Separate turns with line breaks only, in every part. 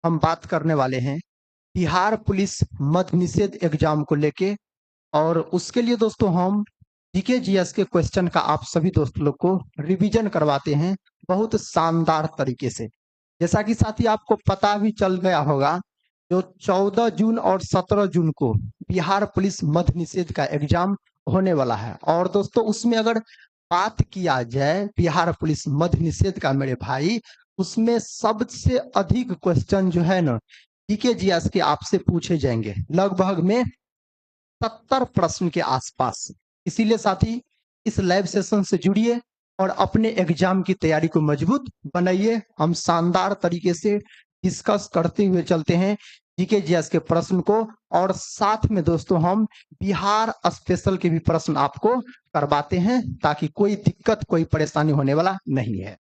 हम बात करने वाले हैं बिहार पुलिस मद्य निषेध एग्जाम को लेके। और उसके लिए दोस्तों हम जीके जीएस के क्वेश्चन का आप सभी दोस्त लोग को रिवीजन करवाते हैं बहुत शानदार तरीके से। जैसा कि साथी आपको पता भी चल गया होगा, जो 14 जून और 17 जून को बिहार पुलिस मद्य निषेध का एग्जाम होने वाला है। और दोस्तों उसमें अगर बात किया जाए बिहार पुलिस मद्य निषेध का मेरे भाई, उसमें सबसे अधिक क्वेश्चन जो है ना जीके जीएस के आपसे पूछे जाएंगे, लगभग में 70 प्रश्न के आसपास। इसीलिए साथी इस लाइव सेशन से जुड़िए और अपने एग्जाम की तैयारी को मजबूत बनाइए। हम शानदार तरीके से डिस्कस करते हुए चलते हैं जीके जीएस के प्रश्न को, और साथ में दोस्तों हम बिहार स्पेशल के भी प्रश्न आपको करवाते हैं ताकि कोई दिक्कत कोई परेशानी होने वाला नहीं है।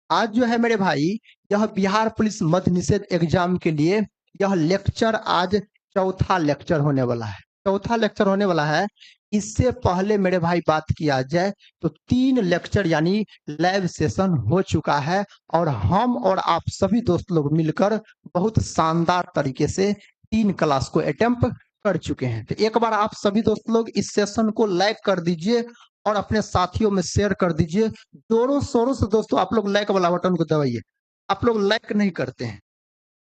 आज जो है मेरे भाई, यह बिहार पुलिस मद्य निषेध एग्जाम के लिए यह लेक्चर आज चौथा लेक्चर होने वाला है। चौथा लेक्चर होने वाला है। इससे पहले मेरे भाई बात किया जाए तो 3 लेक्चर यानी लाइव सेशन हो चुका है, और हम और आप सभी दोस्त लोग मिलकर बहुत शानदार तरीके से 3 क्लास को अटेम्प्ट कर चुके हैं। तो एक बार आप सभी दोस्त लोग इस सेशन को लाइक कर दीजिए और अपने साथियों में शेयर कर दीजिए। जोरों शोरों से दोस्तों आप लोग लाइक वाला बटन को दबाइए। आप लोग लाइक नहीं करते हैं,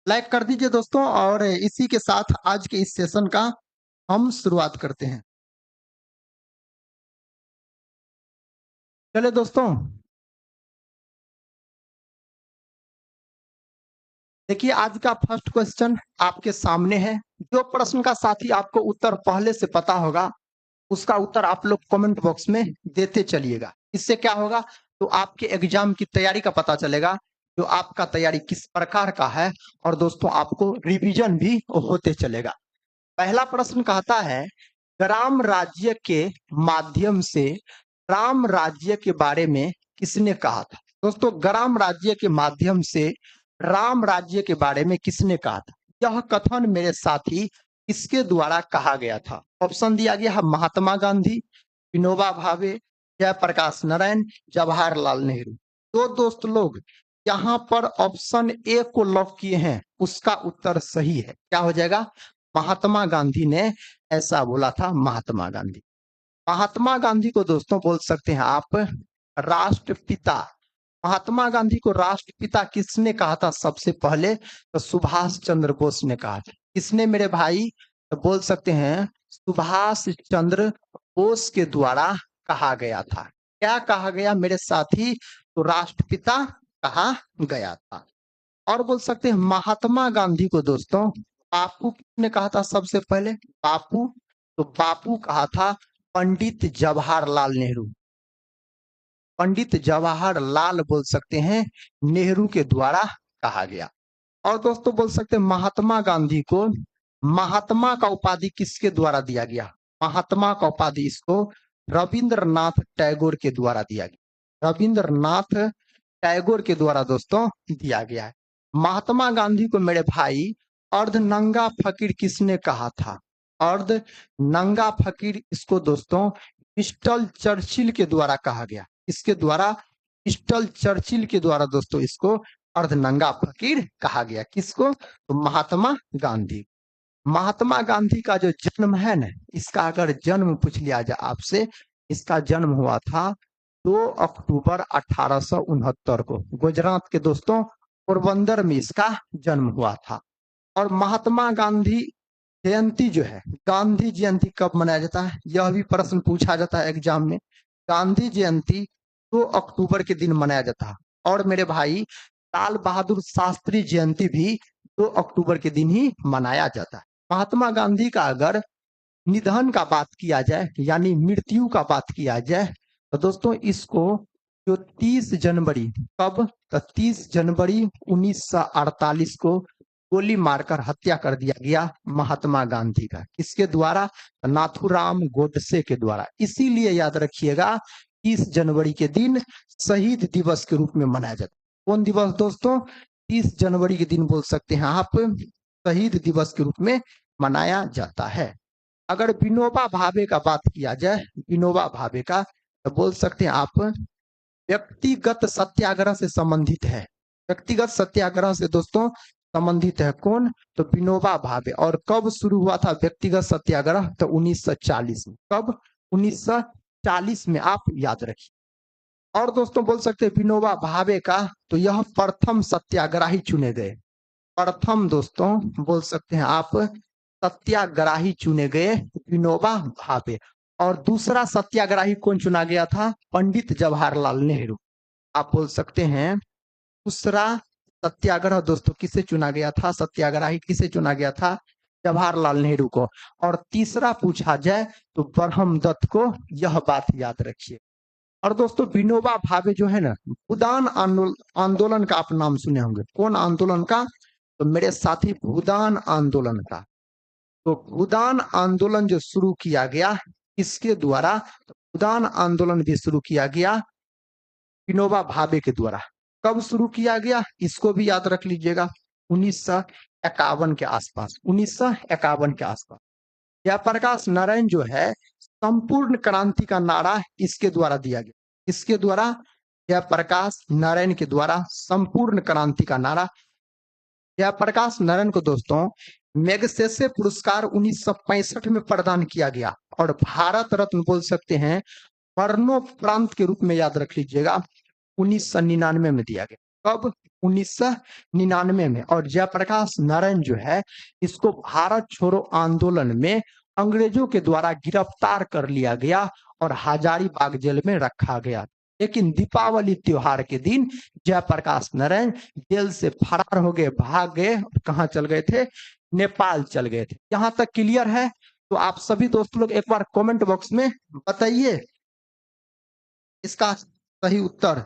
लाइक कर दीजिए दोस्तों। और इसी के साथ आज के इस सेशन का हम शुरुआत करते हैं। चले दोस्तों, देखिए आज का फर्स्ट क्वेश्चन आपके सामने है। जो प्रश्न का साथी आपको उत्तर पहले से पता होगा उसका उत्तर आप लोग कमेंट बॉक्स में देते चलिएगा। इससे क्या होगा, तो आपके एग्जाम की तैयारी का पता चलेगा, जो आपका तैयारी किस प्रकार का है, और दोस्तों आपको रिवीजन भी होते चलेगा। पहला प्रश्न कहता है, ग्राम राज्य के माध्यम से राम राज्य के बारे में किसने कहा था। दोस्तों ग्राम राज्य के माध्यम से राम राज्य के बारे में किसने कहा था, यह कथन मेरे साथी किसके द्वारा कहा गया था। ऑप्शन दिया गया है महात्मा गांधी, विनोबा भावे, जयप्रकाश नारायण, जवाहरलाल नेहरू। तो दोस्त लोग यहाँ पर ऑप्शन ए को लॉक किए हैं, उसका उत्तर सही है। क्या हो जाएगा, महात्मा गांधी ने ऐसा बोला था। महात्मा गांधी, महात्मा गांधी को दोस्तों बोल सकते हैं आप राष्ट्रपिता। महात्मा गांधी को राष्ट्रपिता किसने कहा था सबसे पहले, तो सुभाष चंद्र बोस ने कहा था। किसने मेरे भाई, तो बोल सकते हैं सुभाष चंद्र बोस के द्वारा कहा गया था। क्या कहा गया मेरे साथी, तो राष्ट्रपिता कहा गया था। और बोल सकते हैं महात्मा गांधी को दोस्तों बापू किसने कहा था सबसे पहले, बापू। तो बापू कहा था पंडित जवाहरलाल नेहरू। पंडित जवाहरलाल बोल सकते हैं नेहरू के द्वारा कहा गया। और दोस्तों बोल सकते हैं महात्मा गांधी को महात्मा का उपाधि किसके द्वारा दिया गया। महात्मा का उपाधि इसको रविंद्रनाथ टैगोर के द्वारा दिया गया। रविंद्रनाथ टैगोर के द्वारा दोस्तों दिया गया है। महात्मा गांधी को मेरे भाई अर्धनंगा फकीर किसने कहा था। अर्धनंगा फकीर इसको दोस्तों विंस्टन चर्चिल के द्वारा कहा गया। इसके द्वारा विंस्टन चर्चिल के द्वारा दोस्तों इसको अर्धनंगा फकीर कहा गया। किसको, तो महात्मा गांधी। महात्मा गांधी का जो जन्म है ना, इसका अगर जन्म पूछ लिया जाए आपसे, इसका जन्म हुआ था 2 अक्टूबर 1869 को गुजरात के दोस्तों पोरबंदर में इसका जन्म हुआ था। और महात्मा गांधी जयंती जो है, गांधी जयंती कब मनाया जाता है, यह भी प्रश्न पूछा जाता है एग्जाम में। गांधी जयंती 2 अक्टूबर के दिन मनाया जाता है। और मेरे भाई लाल बहादुर शास्त्री जयंती भी 2 अक्टूबर के दिन ही मनाया जाता है। महात्मा गांधी का अगर निधन का बात किया जाए यानी मृत्यु का बात किया जाए, तो दोस्तों इसको जो 30 जनवरी कब, तो 30 जनवरी 1948 को गोली मारकर हत्या कर दिया गया महात्मा गांधी का। किसके द्वारा, नाथूराम गोडसे के द्वारा। इसीलिए याद रखिएगा 30 जनवरी के दिन शहीद दिवस के रूप में मनाया जाता है। कौन दिवस दोस्तों, 30 जनवरी के दिन बोल सकते हैं आप शहीद दिवस के रूप में मनाया जाता है। अगर विनोबा भावे का बात किया जाए, विनोबा भावे का, तो बोल सकते हैं आप व्यक्तिगत सत्याग्रह से संबंधित है। व्यक्तिगत सत्याग्रह से दोस्तों संबंधित है। कौन? तो विनोबा भावे। और कब शुरू हुआ था व्यक्तिगत सत्याग्रह? तो 1940 में। कब? 1940 में, आप याद रखिए। और दोस्तों बोल सकते हैं विनोबा भावे का, तो यह प्रथम सत्याग्रही चुने गए। प्रथम दोस्तों बोल सकते हैं आप सत्याग्रही चुने गए विनोबा भावे। और दूसरा सत्याग्रही कौन चुना गया था? पंडित जवाहरलाल नेहरू। आप बोल सकते हैं दूसरा सत्याग्रह दोस्तों किसे चुना गया था? सत्याग्रही किसे चुना गया था? जवाहरलाल नेहरू को। और तीसरा पूछा जाए तो ब्रह्मदत्त को। यह बात याद रखिए। और दोस्तों विनोबा भावे जो है ना, भूदान आंदोलन का आप नाम सुने होंगे। कौन आंदोलन का? तो मेरे साथी भूदान आंदोलन का। तो भूदान आंदोलन जो शुरू किया गया किसके द्वारा? तो भूदान आंदोलन भी शुरू किया गया विनोबा भावे के द्वारा। कब शुरू किया गया? इसको भी याद रख लीजिएगा, 1951 के आसपास। 1951 के आसपास। जयप्रकाश नारायण जो है, संपूर्ण क्रांति का नारा इसके द्वारा दिया गया। इसके द्वारा? जयप्रकाश नारायण के द्वारा संपूर्ण क्रांति का नारा। जयप्रकाश नारायण को दोस्तों मैग्सेसे पुरस्कार 1965 में प्रदान किया गया। और भारत रत्न बोल सकते हैं मरणोपरांत के रूप में याद रख लीजिएगा, 1999 में दिया गया। कब? 1999 में। और जयप्रकाश नारायण जो है, इसको भारत छोड़ो आंदोलन में अंग्रेजों के द्वारा गिरफ्तार कर लिया गया और हजारीबाग जेल में रखा गया। लेकिन दीपावली त्योहार के दिन जयप्रकाश नारायण जेल से फरार हो गए, भाग गए। कहाँ चल गए थे? नेपाल चल गए थे। यहाँ तक क्लियर है? तो आप सभी दोस्त लोग एक बार कमेंट बॉक्स में बताइए इसका सही उत्तर।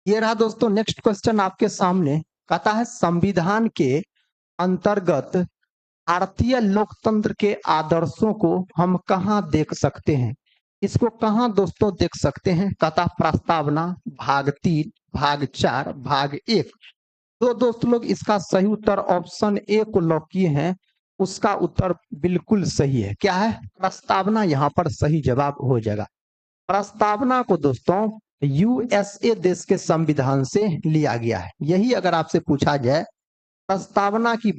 ये रहा दोस्तों नेक्स्ट क्वेश्चन आपके सामने। कहता है संविधान के अंतर्गत भारतीय लोकतंत्र के आदर्शों को हम कहाँ देख सकते हैं? इसको कहाँ दोस्तों देख सकते हैं? कहता प्रस्तावना, भाग 3, भाग 4, भाग 1। तो दोस्त लोग इसका सही उत्तर ऑप्शन ए को लॉक किए हैं। उसका उत्तर बिल्कुल सही है। क्या है? प्रस्तावना यहाँ पर सही जवाब हो जाएगा। प्रस्तावना को दोस्तों यूएसए देश के संविधान से लिया गया है। यही अगर आपसे पूछा जाए प्रस्तावना की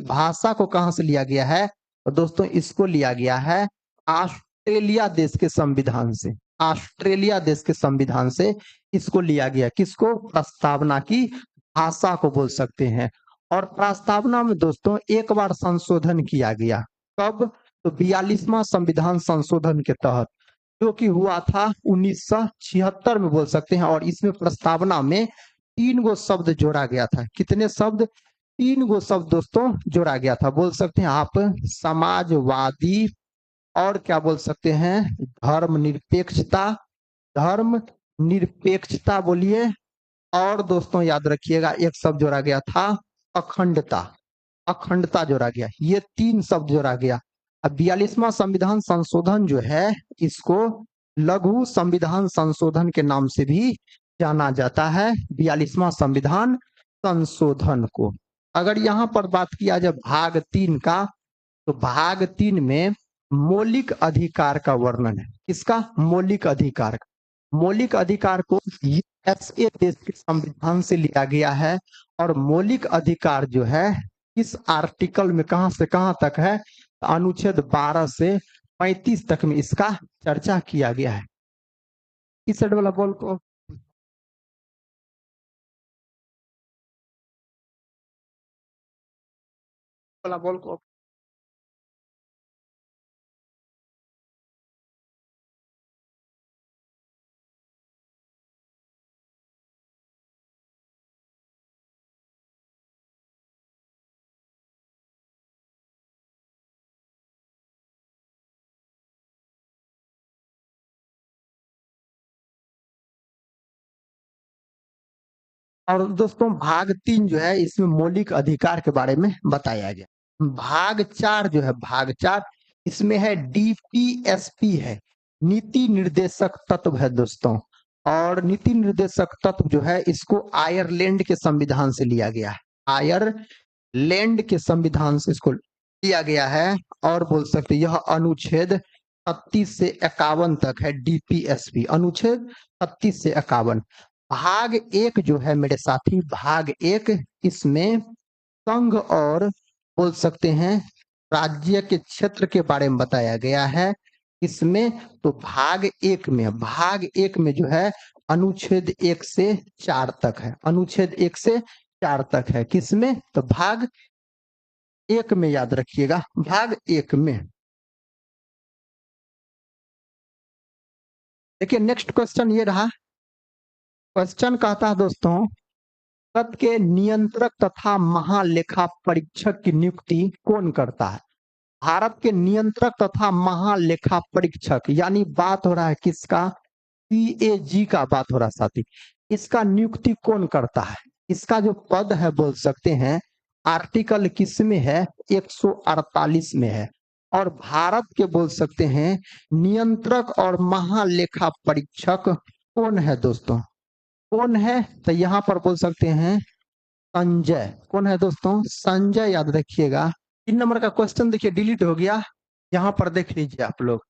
भाषा को कहां से लिया गया है, तो दोस्तों इसको लिया गया है ऑस्ट्रेलिया देश के संविधान से। ऑस्ट्रेलिया देश के संविधान से इसको लिया गया। किसको? प्रस्तावना की भाषा को बोल सकते हैं। और प्रस्तावना में दोस्तों एक बार संशोधन किया गया। कब? तो 42वां संविधान संशोधन के तहत, जो कि हुआ था 1976 में बोल सकते हैं। और इसमें प्रस्तावना में 3 गो शब्द जोड़ा गया था। कितने शब्द? 3 गो शब्द दोस्तों जोड़ा गया था। बोल सकते हैं आप समाजवादी, और क्या बोल सकते हैं धर्मनिरपेक्षता। धर्मनिरपेक्षता बोलिए। और दोस्तों याद रखिएगा एक शब्द जोड़ा गया था अखंडता। अखंडता जोड़ा गया। ये 3 शब्द जोड़ा गया। अब 42वां संविधान संशोधन जो है, इसको लघु संविधान संशोधन के नाम से भी जाना जाता है। 42वां संविधान संशोधन को। अगर यहाँ पर बात किया जाए भाग 3 का, तो भाग 3 में मौलिक अधिकार का वर्णन है। किसका? मौलिक अधिकार का। मौलिक अधिकार को यूएसए देश के संविधान से लिया गया है। और मौलिक अधिकार जो है इस आर्टिकल में कहां से कहां तक है? अनुच्छेद 12 से 35 तक में इसका चर्चा किया गया है। इस साइड वाला बॉल को वाला बॉल को और दोस्तों भाग 3 जो है इसमें मौलिक अधिकार के बारे में बताया गया। भाग 4 जो है, भाग 4 इसमें है डीपीएसपी है। नीति निर्देशक तत्व है दोस्तों। और नीति निर्देशक तत्व जो है इसको आयरलैंड के संविधान से लिया गया है। आयरलैंड के संविधान से इसको लिया गया है। और बोल सकते यह अनुच्छेद 36 से 51 तक है। डीपीएसपी अनुच्छेद 36 से 51। भाग 1 जो है मेरे साथी, भाग 1 इसमें संघ और बोल सकते हैं राज्य के क्षेत्र के बारे में बताया गया है इसमें। तो भाग 1 में जो है अनुच्छेद 1 से 4 तक है। अनुच्छेद 1 से 4 तक है किसमें? तो भाग 1 में, याद रखिएगा भाग 1 में। देखिए नेक्स्ट क्वेश्चन ये रहा। क्वेश्चन कहता है दोस्तों, भारत के नियंत्रक तथा महालेखा परीक्षक की नियुक्ति कौन करता है? भारत के नियंत्रक तथा महालेखा परीक्षक, यानी बात हो रहा है किसका? सीएजी का बात हो रहा है साथी। इसका नियुक्ति कौन करता है? इसका जो पद है बोल सकते हैं आर्टिकल किस में है? 148 में है। और भारत के बोल सकते हैं नियंत्रक और महालेखा परीक्षक कौन है दोस्तों? कौन है? तो यहाँ पर बोल सकते हैं संजय। कौन है दोस्तों? संजय, याद रखिएगा। 3 नंबर का क्वेश्चन देखिए डिलीट हो गया, यहाँ पर देख लीजिए आप लोग।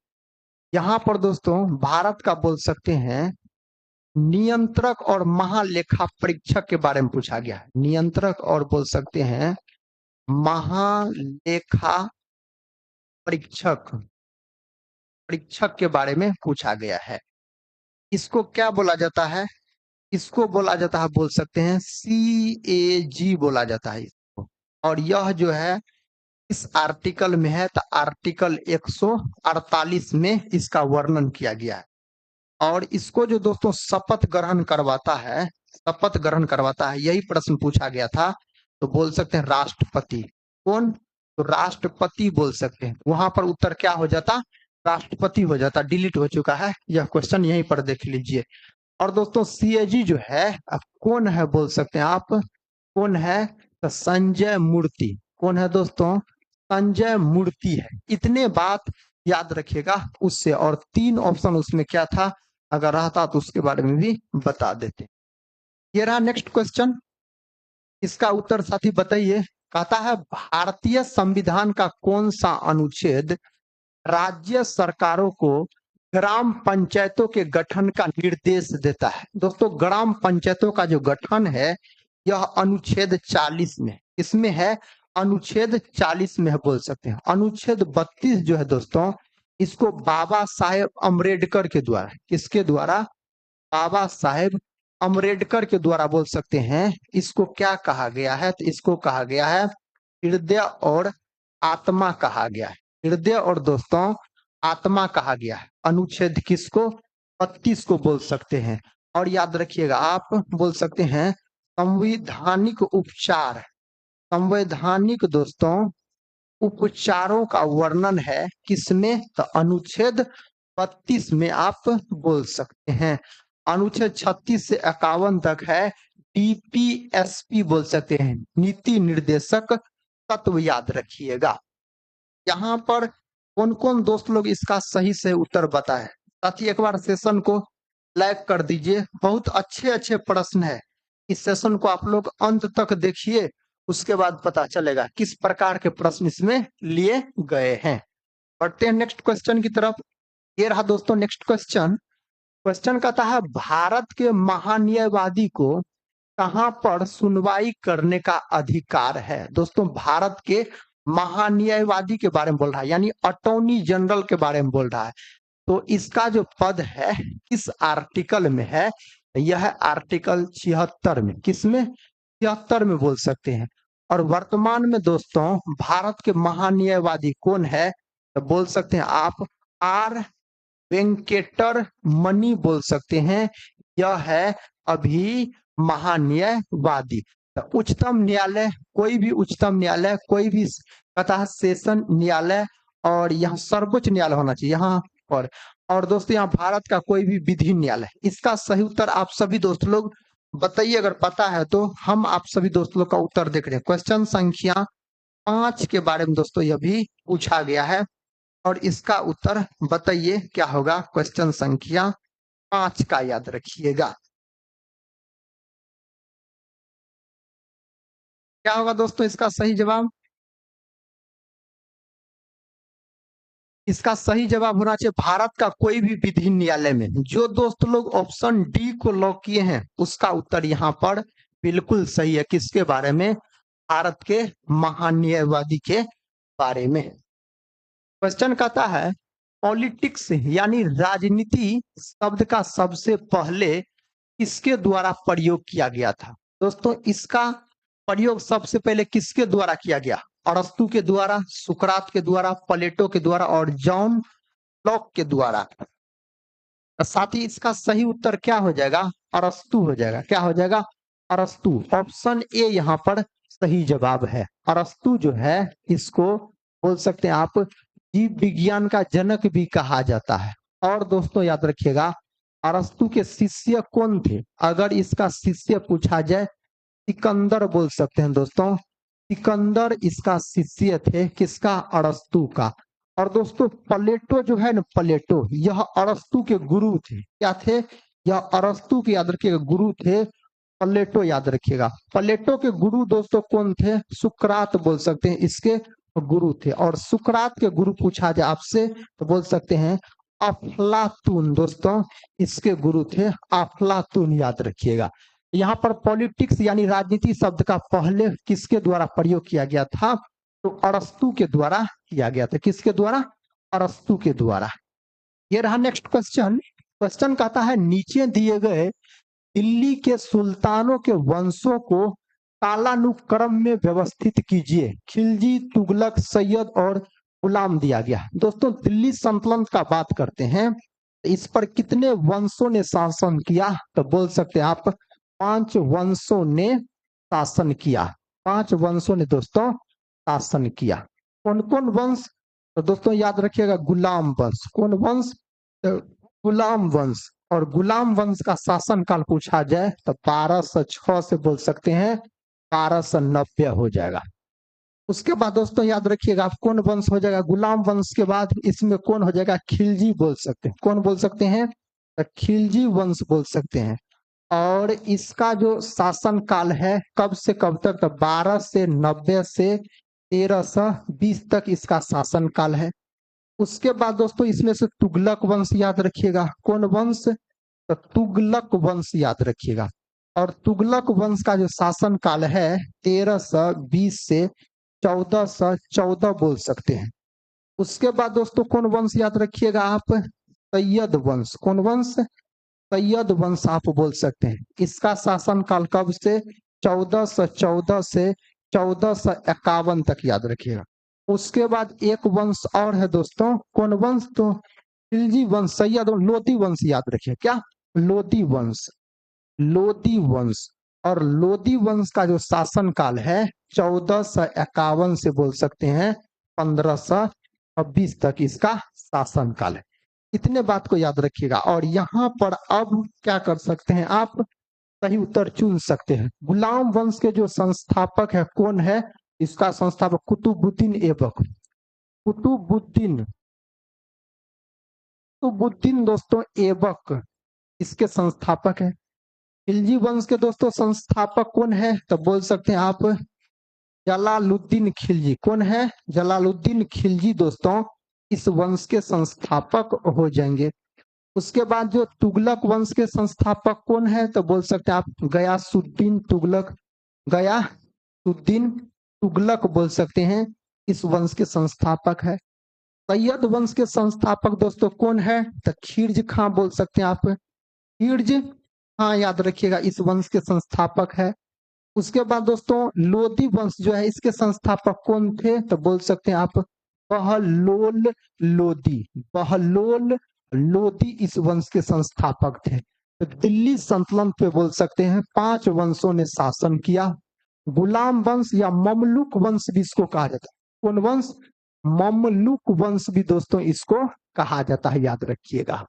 यहाँ पर दोस्तों भारत का बोल सकते हैं नियंत्रक और महालेखा परीक्षक के बारे में पूछा गया है। नियंत्रक और बोल सकते हैं महालेखा परीक्षक के बारे में पूछा गया है। इसको क्या बोला जाता है? इसको बोला जाता है बोल सकते हैं सीएजी बोला जाता है इसको। और यह जो है इस आर्टिकल में है, तो आर्टिकल 148 में इसका वर्णन किया गया है। और इसको जो दोस्तों शपथ ग्रहण करवाता है, यही प्रश्न पूछा गया था। तो बोल सकते हैं राष्ट्रपति। कौन? तो राष्ट्रपति बोल सकते हैं। वहां पर उत्तर क्या हो जाता? राष्ट्रपति हो जाता। डिलीट हो चुका है यह क्वेश्चन, यहीं पर देख लीजिए। और दोस्तों सीएजी जो है अब कौन है बोल सकते हैं आप? कौन है? तो संजय मूर्ति। कौन है दोस्तों? संजय मूर्ति है। इतने बात याद रखिएगा उससे। और 3 ऑप्शन उसमें क्या था, अगर रहता तो उसके बारे में भी बता देते। ये रहा नेक्स्ट क्वेश्चन, इसका उत्तर साथी बताइए। कहता है भारतीय संविधान का कौन सा अनुच्छेद राज्य सरकारों को ग्राम पंचायतों के गठन का निर्देश देता है? दोस्तों ग्राम पंचायतों का जो गठन है यह अनुच्छेद 40 में, इसमें है अनुच्छेद 40 में है बोल सकते हैं। अनुच्छेद 32 जो है दोस्तों इसको बाबा साहेब अम्बेडकर के द्वारा, किसके द्वारा? बाबा साहेब अम्बेडकर के द्वारा बोल सकते हैं इसको क्या कहा गया है? तो इसको कहा गया है हृदय और आत्मा कहा गया है। हृदय और दोस्तों आत्मा कहा गया है। अनुच्छेद किसको? 32 को बोल सकते हैं। और याद रखिएगा आप बोल सकते हैं संवैधानिक उपचार। संवैधानिक दोस्तों उपचारों का वर्णन है किसमें? तो अनुच्छेद 32 में आप बोल सकते हैं। अनुच्छेद 36 से 51 तक है डीपीएसपी बोल सकते हैं, नीति निर्देशक तत्व, याद रखिएगा। यहाँ पर कौन कौन दोस्त लोग इसका सही से उत्तर बताए? साथ ही एक बार सेशन को लाइक कर दीजिए। बहुत अच्छे अच्छे प्रश्न है। इस सेशन को आप लोग अंत तक देखिए, उसके बाद पता चलेगा किस प्रकार के प्रश्न इसमें लिए गए हैं। बढ़ते हैं नेक्स्ट क्वेश्चन की तरफ। ये रहा दोस्तों नेक्स्ट क्वेश्चन। क्वेश्चन कहता है भारत के महान्यायवादी को कहां पर सुनवाई करने का अधिकार है? दोस्तों भारत के महान्यायवादी के बारे में बोल रहा है, यानी अटॉर्नी जनरल के बारे में बोल रहा है। तो इसका जो पद है किस आर्टिकल में है? यह है आर्टिकल 76 में। किसमें? 76 में बोल सकते हैं। और वर्तमान में दोस्तों भारत के महान्यायवादी कौन है? तो बोल सकते हैं आप आर वेंकटर मणि बोल सकते हैं। यह है अभी महान्यायवादी। तो उच्चतम न्यायालय, कोई भी उच्चतम न्यायालय, कोई भी कथा सेशन न्यायालय, और यहाँ सर्वोच्च न्यायालय होना चाहिए यहाँ पर। और दोस्तों यहाँ भारत का कोई भी विधि न्यायालय। इसका सही उत्तर आप सभी दोस्त लोग बताइए, अगर पता है तो। हम आप सभी दोस्त लोग का उत्तर देख रहे हैं। क्वेश्चन संख्या 5 के बारे में दोस्तों यह भी पूछा गया है। और इसका उत्तर बताइए क्या होगा। क्वेश्चन संख्या 5 का याद रखिएगा। क्या होगा दोस्तों इसका सही जवाब? इसका सही जवाब होना चाहिए भारत का कोई भी विधि न्यायालय में। जो दोस्त लोग ऑप्शन डी को लॉक किए हैं उसका उत्तर यहाँ पर बिल्कुल सही है। किसके बारे में? भारत के महान्यायवादी के बारे में। क्वेश्चन कहता है पॉलिटिक्स यानी राजनीति शब्द का सबसे पहले किसके द्वारा प्रयोग किया गया था? दोस्तों इसका प्रयोग सबसे पहले किसके द्वारा किया गया? अरस्तु के द्वारा, सुकरात के द्वारा, प्लेटो के द्वारा और जॉन लॉक के द्वारा। साथ ही इसका सही उत्तर क्या हो जाएगा? अरस्तु हो जाएगा। क्या हो जाएगा? अरस्तु। ऑप्शन ए यहाँ पर सही जवाब है। अरस्तु जो है इसको बोल सकते हैं आप जीव विज्ञान का जनक भी कहा जाता है। और दोस्तों याद रखिएगा अरस्तु के शिष्य कौन थे? अगर इसका शिष्य पूछा जाए सिकंदर बोल सकते हैं दोस्तों। सिकंदर इसका शिष्य थे। किसका? अरस्तु का। और दोस्तों प्लेटो जो है ना, प्लेटो यह अरस्तु के गुरु थे। क्या थे? यह अरस्तु के याद रखिएगा गुरु थे। प्लेटो याद रखिएगा। प्लेटो के गुरु दोस्तों कौन थे? सुकरात बोल सकते हैं इसके गुरु थे। और सुकरात के गुरु पूछा जाए आपसे तो बोल सकते हैं अफलातून दोस्तों इसके गुरु थे। अफलातून याद रखिएगा। यहाँ पर पॉलिटिक्स यानी राजनीति शब्द का पहले किसके द्वारा प्रयोग किया गया था? तो अरस्तु के द्वारा किया गया था। किसके द्वारा? अरस्तु के द्वारा। ये रहा नेक्स्ट क्वेश्चन। क्वेश्चन कहता है नीचे दिए गए दिल्ली के सुल्तानों के वंशों को कालानुक्रम में व्यवस्थित कीजिए। खिलजी, तुगलक, सैयद और गुलाम दिया गया। दोस्तों दिल्ली सल्तनत का बात करते हैं इस पर कितने वंशों ने शासन किया? तो बोल सकते हैं आप 5 वंशों ने शासन किया। 5 वंशों ने दोस्तों शासन किया। कौन कौन वंश? तो दोस्तों याद रखिएगा गुलाम वंश। कौन वंश? तो गुलाम वंश। और गुलाम वंश का शासन काल पूछा जाए तो 1206 से बोल सकते हैं 1290 हो जाएगा। उसके बाद दोस्तों याद रखिएगा आप कौन वंश हो जाएगा? गुलाम वंश के बाद इसमें कौन हो जाएगा? खिलजी बोल सकते हैं। कौन बोल सकते हैं? तो खिलजी वंश बोल सकते हैं। और इसका जो शासन काल है कब से कब तक? तो 12 से 90 से 1320 तक इसका शासन काल है। उसके बाद दोस्तों इसमें से तुगलक वंश याद रखिएगा। कौन वंश? तो तुगलक वंश याद रखिएगा। और तुगलक वंश का जो शासन काल है 1320 से 1414 बोल सकते हैं। उसके बाद दोस्तों कौन वंश याद रखिएगा आप? सैयद वंश। कौन वंश? सैयद वंश आप बोल सकते हैं। इसका शासन काल कब से? 1414 से 1451 तक याद रखिएगा। उसके बाद एक वंश और है दोस्तों। कौन वंश? तो खिलजी वंश, सैयद और लोदी वंश याद रखिए। क्या? लोदी वंश। लोदी वंश। और लोदी वंश का जो शासन काल है 1451 से बोल सकते हैं 1526 तक इसका शासन काल है। इतने बात को याद रखिएगा। और यहाँ पर अब क्या कर सकते हैं आप? सही उत्तर चुन सकते हैं। गुलाम वंश के जो संस्थापक है कौन है? इसका संस्थापक कुतुबुद्दीन ऐबक। कुतुबुद्दीन कुतुबुद्दीन दोस्तों ऐबक इसके संस्थापक है। खिलजी वंश के दोस्तों संस्थापक कौन है? तो बोल सकते हैं आप जलालुद्दीन खिलजी। कौन है? जलालुद्दीन खिलजी दोस्तों इस वंश के संस्थापक हो जाएंगे। उसके बाद जो तुगलक वंश के संस्थापक कौन है? तो बोल सकते हैं आप गयासुद्दीन तुगलक। गयासुद्दीन तुगलक बोल सकते हैं इस वंश के संस्थापक है। सैयद वंश के संस्थापक दोस्तों कौन है? तो खिर्ज खां बोल सकते हैं आप। खिर्ज खां याद रखिएगा इस वंश के संस्थापक है। उसके बाद दोस्तों लोदी वंश जो है इसके संस्थापक कौन थे? तो बोल सकते हैं आप बहलोल लोदी। बहलोल लोदी इस वंश के संस्थापक थे। तो दिल्ली सल्तनत पे बोल सकते हैं 5 वंशों ने शासन किया। गुलाम वंश या ममलुक वंश भी इसको कहा जाता है। कौन वंश? ममलुक वंश भी दोस्तों इसको कहा जाता है, याद रखिएगा।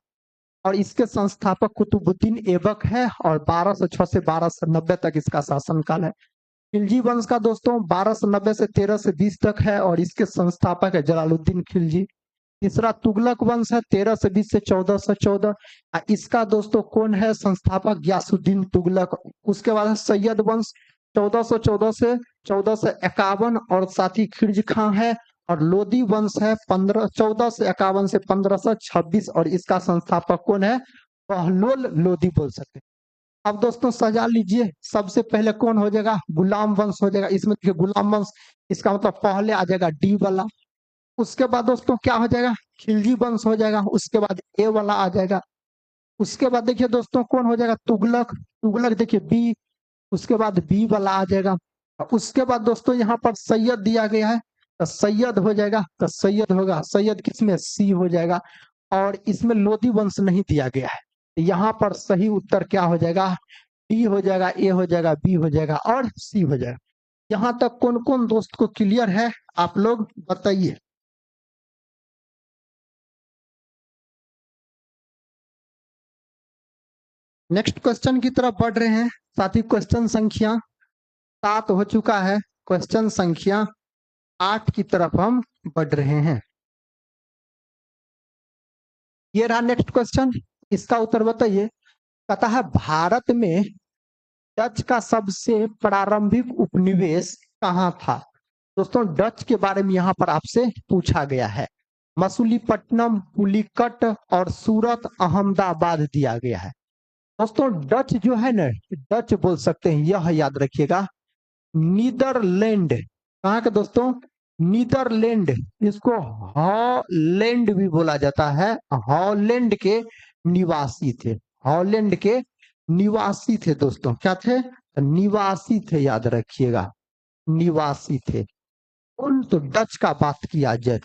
और इसके संस्थापक कुतुबुद्दीन ऐबक है। और 1206 से 1290 तक इसका शासन काल है। खिलजी वंश का दोस्तों 1290 से 1320 तक है। और इसके संस्थापक है जलालुद्दीन खिलजी। तीसरा तुगलक वंश है 1320 से 1414। इसका दोस्तों कौन है संस्थापक? गयासुद्दीन तुगलक। उसके बाद है सैयद वंश 1414 से 1451 और साथ ही खिलजी खां है। और लोदी वंश है 1451 से 1526 और इसका संस्थापक कौन है? बहलोल लोदी बोल सकते हैं। अब दोस्तों सजा लीजिए, सबसे पहले कौन हो जाएगा? गुलाम वंश हो जाएगा। इसमें देखिए गुलाम वंश, इसका मतलब पहले आ जाएगा डी वाला। उसके बाद दोस्तों क्या हो जाएगा? खिलजी वंश हो जाएगा। उसके बाद ए वाला आ जाएगा। उसके बाद देखिए दोस्तों कौन हो जाएगा? तुगलक। तुगलक देखिए बी। उसके बाद बी वाला आ जाएगा। और उसके बाद दोस्तों यहाँ पर सैयद दिया गया है, तो सैयद हो जाएगा। तो सैयद होगा, सैयद किसमें? सी हो जाएगा। और इसमें लोदी वंश नहीं दिया गया है, तो यहाँ पर सही उत्तर क्या हो जाएगा? डी हो जाएगा, ए हो जाएगा, बी हो जाएगा और सी हो जाएगा। यहाँ तक कौन कौन दोस्त को क्लियर है आप लोग बताइए। नेक्स्ट क्वेश्चन की तरफ बढ़ रहे हैं। साथ ही क्वेश्चन संख्या 7 हो चुका है, क्वेश्चन संख्या 8 की तरफ हम बढ़ रहे हैं। ये रहा नेक्स्ट क्वेश्चन, इसका उत्तर बताइए। कहता है भारत में डच का सबसे प्रारंभिक उपनिवेश कहाँ था? दोस्तों डच के बारे में यहाँ पर आपसे पूछा गया है। मसूलीपट्टनम, पुलिकट और सूरत, अहमदाबाद दिया गया है। दोस्तों डच जो है ना, डच बोल सकते हैं, यह याद रखिएगा। नीदरलैंड कहाँ के दोस्तों? नीदरलैंड, इसको हॉलैंड भी बोला जाता है। हॉलैंड के निवासी थे। हॉलैंड के निवासी थे दोस्तों। क्या थे? निवासी थे, याद रखिएगा, निवासी थे। उन तो डच का बात किया जाए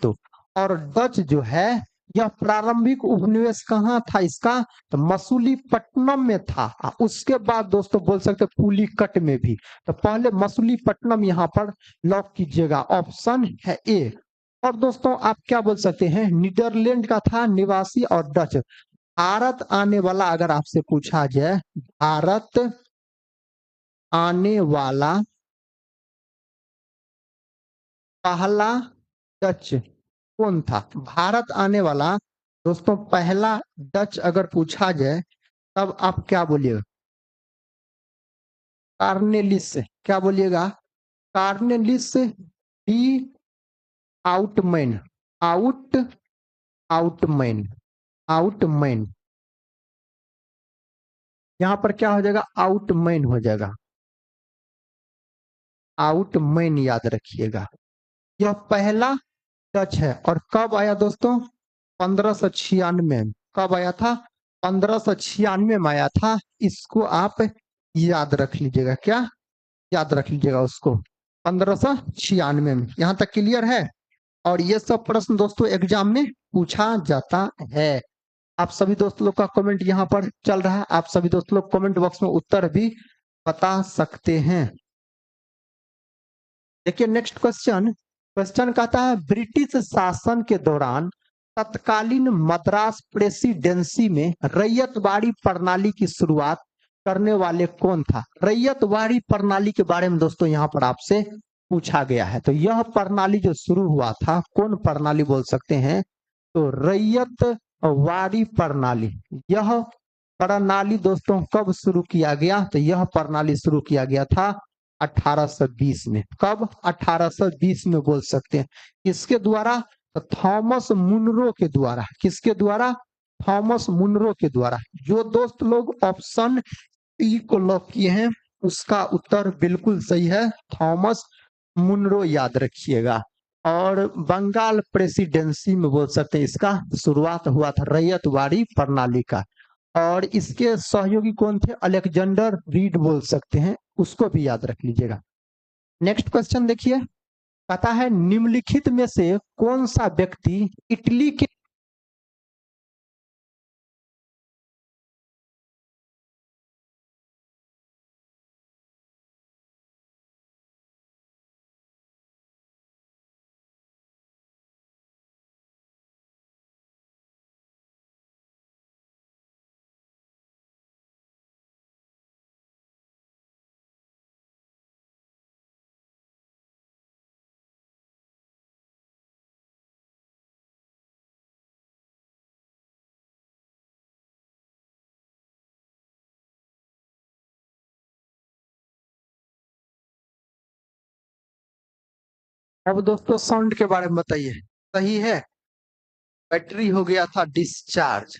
और डच जो है यह प्रारंभिक उपनिवेश कहाँ था इसका? तो मसूलीपट्टनम में था। उसके बाद दोस्तों बोल सकते पुलिकट में भी। तो पहले मसूलीपट्टनम यहाँ पर लॉक कीजिएगा, ऑप्शन है ए। और दोस्तों आप क्या बोल सकते हैं? नीदरलैंड का था निवासी और डच। भारत आने वाला अगर आपसे पूछा जाए, भारत आने वाला पहला डच कौन था? भारत आने वाला दोस्तों पहला डच अगर पूछा जाए तब आप क्या बोलिएगा? कार्नेलिस। क्या बोलिएगा? कार्नेलिस डी आउटमैन। आउट आउटमैन आउटमैन यहाँ पर क्या हो जाएगा? आउटमैन हो जाएगा। आउटमैन याद रखिएगा। यह पहला डच है। और कब आया दोस्तों? 1596 में। कब आया था? 1596 में आया था। इसको आप याद रख लीजिएगा। क्या याद रख लीजिएगा उसको? 1596 में। यहाँ तक क्लियर है? और ये सब प्रश्न दोस्तों एग्जाम में पूछा जाता है। आप सभी दोस्त लोग का कमेंट यहाँ पर चल रहा है, आप सभी दोस्त लोग कमेंट बॉक्स में उत्तर भी बता सकते हैं। देखिए नेक्स्ट क्वेश्चन। क्वेश्चन कहता है ब्रिटिश शासन के दौरान तत्कालीन मद्रास प्रेसिडेंसी में रैयतवाड़ी प्रणाली की शुरुआत करने वाले कौन था? रैयतवाड़ी प्रणाली के बारे में दोस्तों यहाँ पर आपसे पूछा गया है। तो यह प्रणाली जो शुरू हुआ था, कौन प्रणाली बोल सकते हैं? तो रैयतवाड़ी प्रणाली। यह प्रणाली दोस्तों कब शुरू किया गया? तो यह प्रणाली शुरू किया गया था 1820 में। कब? 1820 में बोल सकते हैं। किसके द्वारा? तो थॉमस मुनरो के द्वारा। किसके द्वारा? थॉमस मुनरो के द्वारा। जो दोस्त लोग ऑप्शन ई को लॉक किए हैं उसका उत्तर बिल्कुल सही है, थॉमस मुनरो याद रखिएगा। और बंगाल प्रेसिडेंसी में बोल सकते हैं इसका शुरुआत हुआ था रैयतवाड़ी प्रणाली का। और इसके सहयोगी कौन थे? अलेक्जेंडर रीड बोल सकते हैं, उसको भी याद रख लीजिएगा। नेक्स्ट क्वेश्चन देखिए, कहता है निम्नलिखित में से कौन सा व्यक्ति इटली के अब दोस्तों साउंड के बारे में बताइए, सही है। बैटरी हो गया था डिस्चार्ज।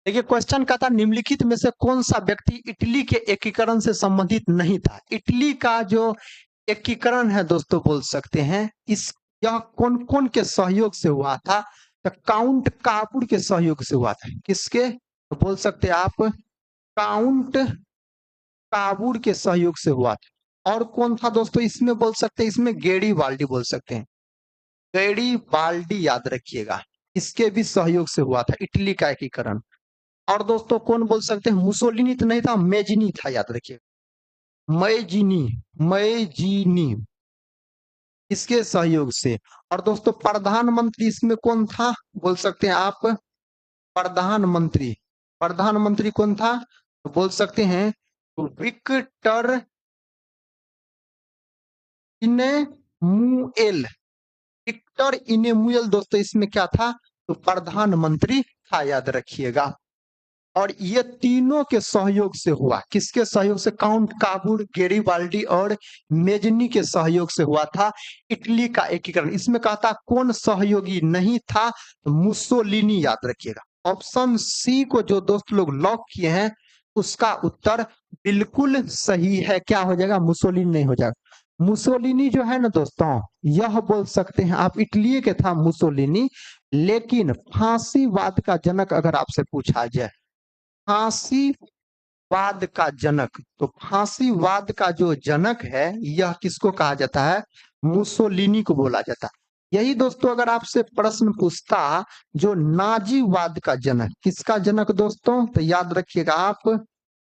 देखिए क्वेश्चन का था निम्नलिखित में से कौन सा व्यक्ति इटली के एकीकरण से संबंधित नहीं था। इटली का जो एकीकरण है दोस्तों बोल सकते हैं इस यह कौन कौन के सहयोग से हुआ था। तो काउंट काबुर के सहयोग से हुआ था। किसके, तो बोल सकते हैं आप काउंट काबुर के सहयोग से हुआ था। और कौन था दोस्तों इसमें बोल सकते हैं, इसमें गेड़ी बाल्डी बोल सकते हैं। गेड़ी बाल्डी याद रखिएगा, इसके भी सहयोग से हुआ था इटली का एकीकरण। और दोस्तों कौन बोल सकते हैं, मुसोलिनी तो नहीं था, मेजिनी था, याद रखिए। मैजिनी, मैजिनी, इसके सहयोग से। और दोस्तों प्रधानमंत्री इसमें कौन था, बोल सकते हैं आप प्रधानमंत्री। प्रधानमंत्री कौन था, तो बोल सकते हैं विक्टर इनेमुएल। विक्टर इनेमुएल दोस्तों इसमें क्या था, तो प्रधानमंत्री था, याद रखिएगा। और ये तीनों के सहयोग से हुआ। किसके सहयोग से, काउंट काबुर, गेरिबाल्डी और मेजनी के सहयोग से हुआ था इटली का एकीकरण। इसमें कहा था कौन सहयोगी नहीं था, तो मुसोलिनी, याद रखिएगा। ऑप्शन सी को जो दोस्त लोग लॉक किए हैं उसका उत्तर बिल्कुल सही है। क्या हो जाएगा, मुसोलिनी नहीं हो जाएगा। मुसोलिनी जो है ना दोस्तों, यह बोल सकते हैं आप इटली के था मुसोलिनी। लेकिन फांसीवाद का जनक अगर आपसे पूछा जाए, फांसीवाद का जनक, तो फांसीवाद का जो जनक है यह किसको कहा जाता है, मुसोलिनी को बोला जाता है। यही दोस्तों अगर आपसे प्रश्न पूछता जो नाजीवाद का जनक, किसका जनक दोस्तों, तो याद रखिएगा आप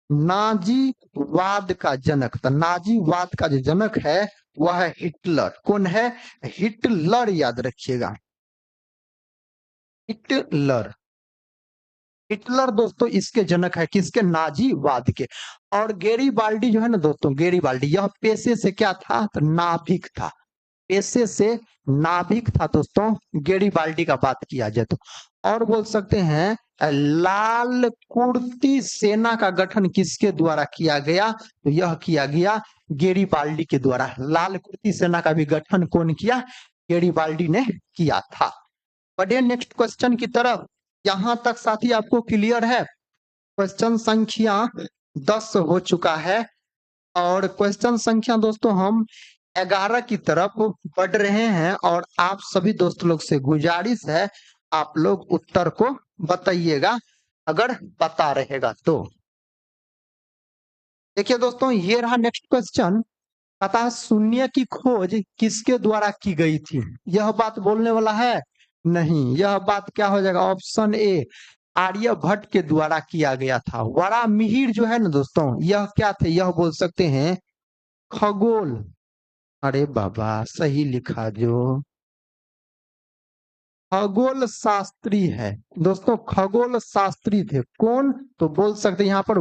नाजीवाद का जनक। तो नाजीवाद का जो जनक है वह है हिटलर। कौन है, हिटलर, याद रखिएगा, हिटलर। हिटलर दोस्तों इसके जनक है, किसके, नाजीवाद के। और गेरिबाल्डी जो है ना दोस्तों, गेरिबाल्डी यह पेशे से क्या था, तो नाभिक था। पेशे से नाभिक था दोस्तों गेरिबाल्डी का बात किया जाए तो। और बोल सकते हैं लाल कुर्ती सेना का गठन किसके द्वारा किया गया, तो यह किया गया गेरिबाल्डी के द्वारा। लाल कुर्ती सेना का भी गठन कौन किया, गेरिबाल्डी ने किया था। बढ़िया, नेक्स्ट क्वेश्चन की तरफ। यहां तक साथी आपको क्लियर है। क्वेश्चन संख्या 10 हो चुका है। और क्वेश्चन संख्या दोस्तों हम 11 की तरफ बढ़ रहे हैं। और आप सभी दोस्त लोग से गुजारिश है आप लोग उत्तर को बताइएगा अगर पता रहेगा तो। देखिए दोस्तों ये रहा नेक्स्ट क्वेश्चन। पता शून्य की खोज किसके द्वारा की गई थी, यह बात बोलने वाला है नहीं। यह बात क्या हो जाएगा, ऑप्शन ए आर्यभट्ट के द्वारा किया गया था। वरामिहिर जो है ना दोस्तों यह क्या थे, यह बोल सकते हैं खगोल, अरे बाबा सही लिखा जो खगोल शास्त्री है दोस्तों, खगोल शास्त्री थे। कौन, तो बोल सकते हैं यहाँ पर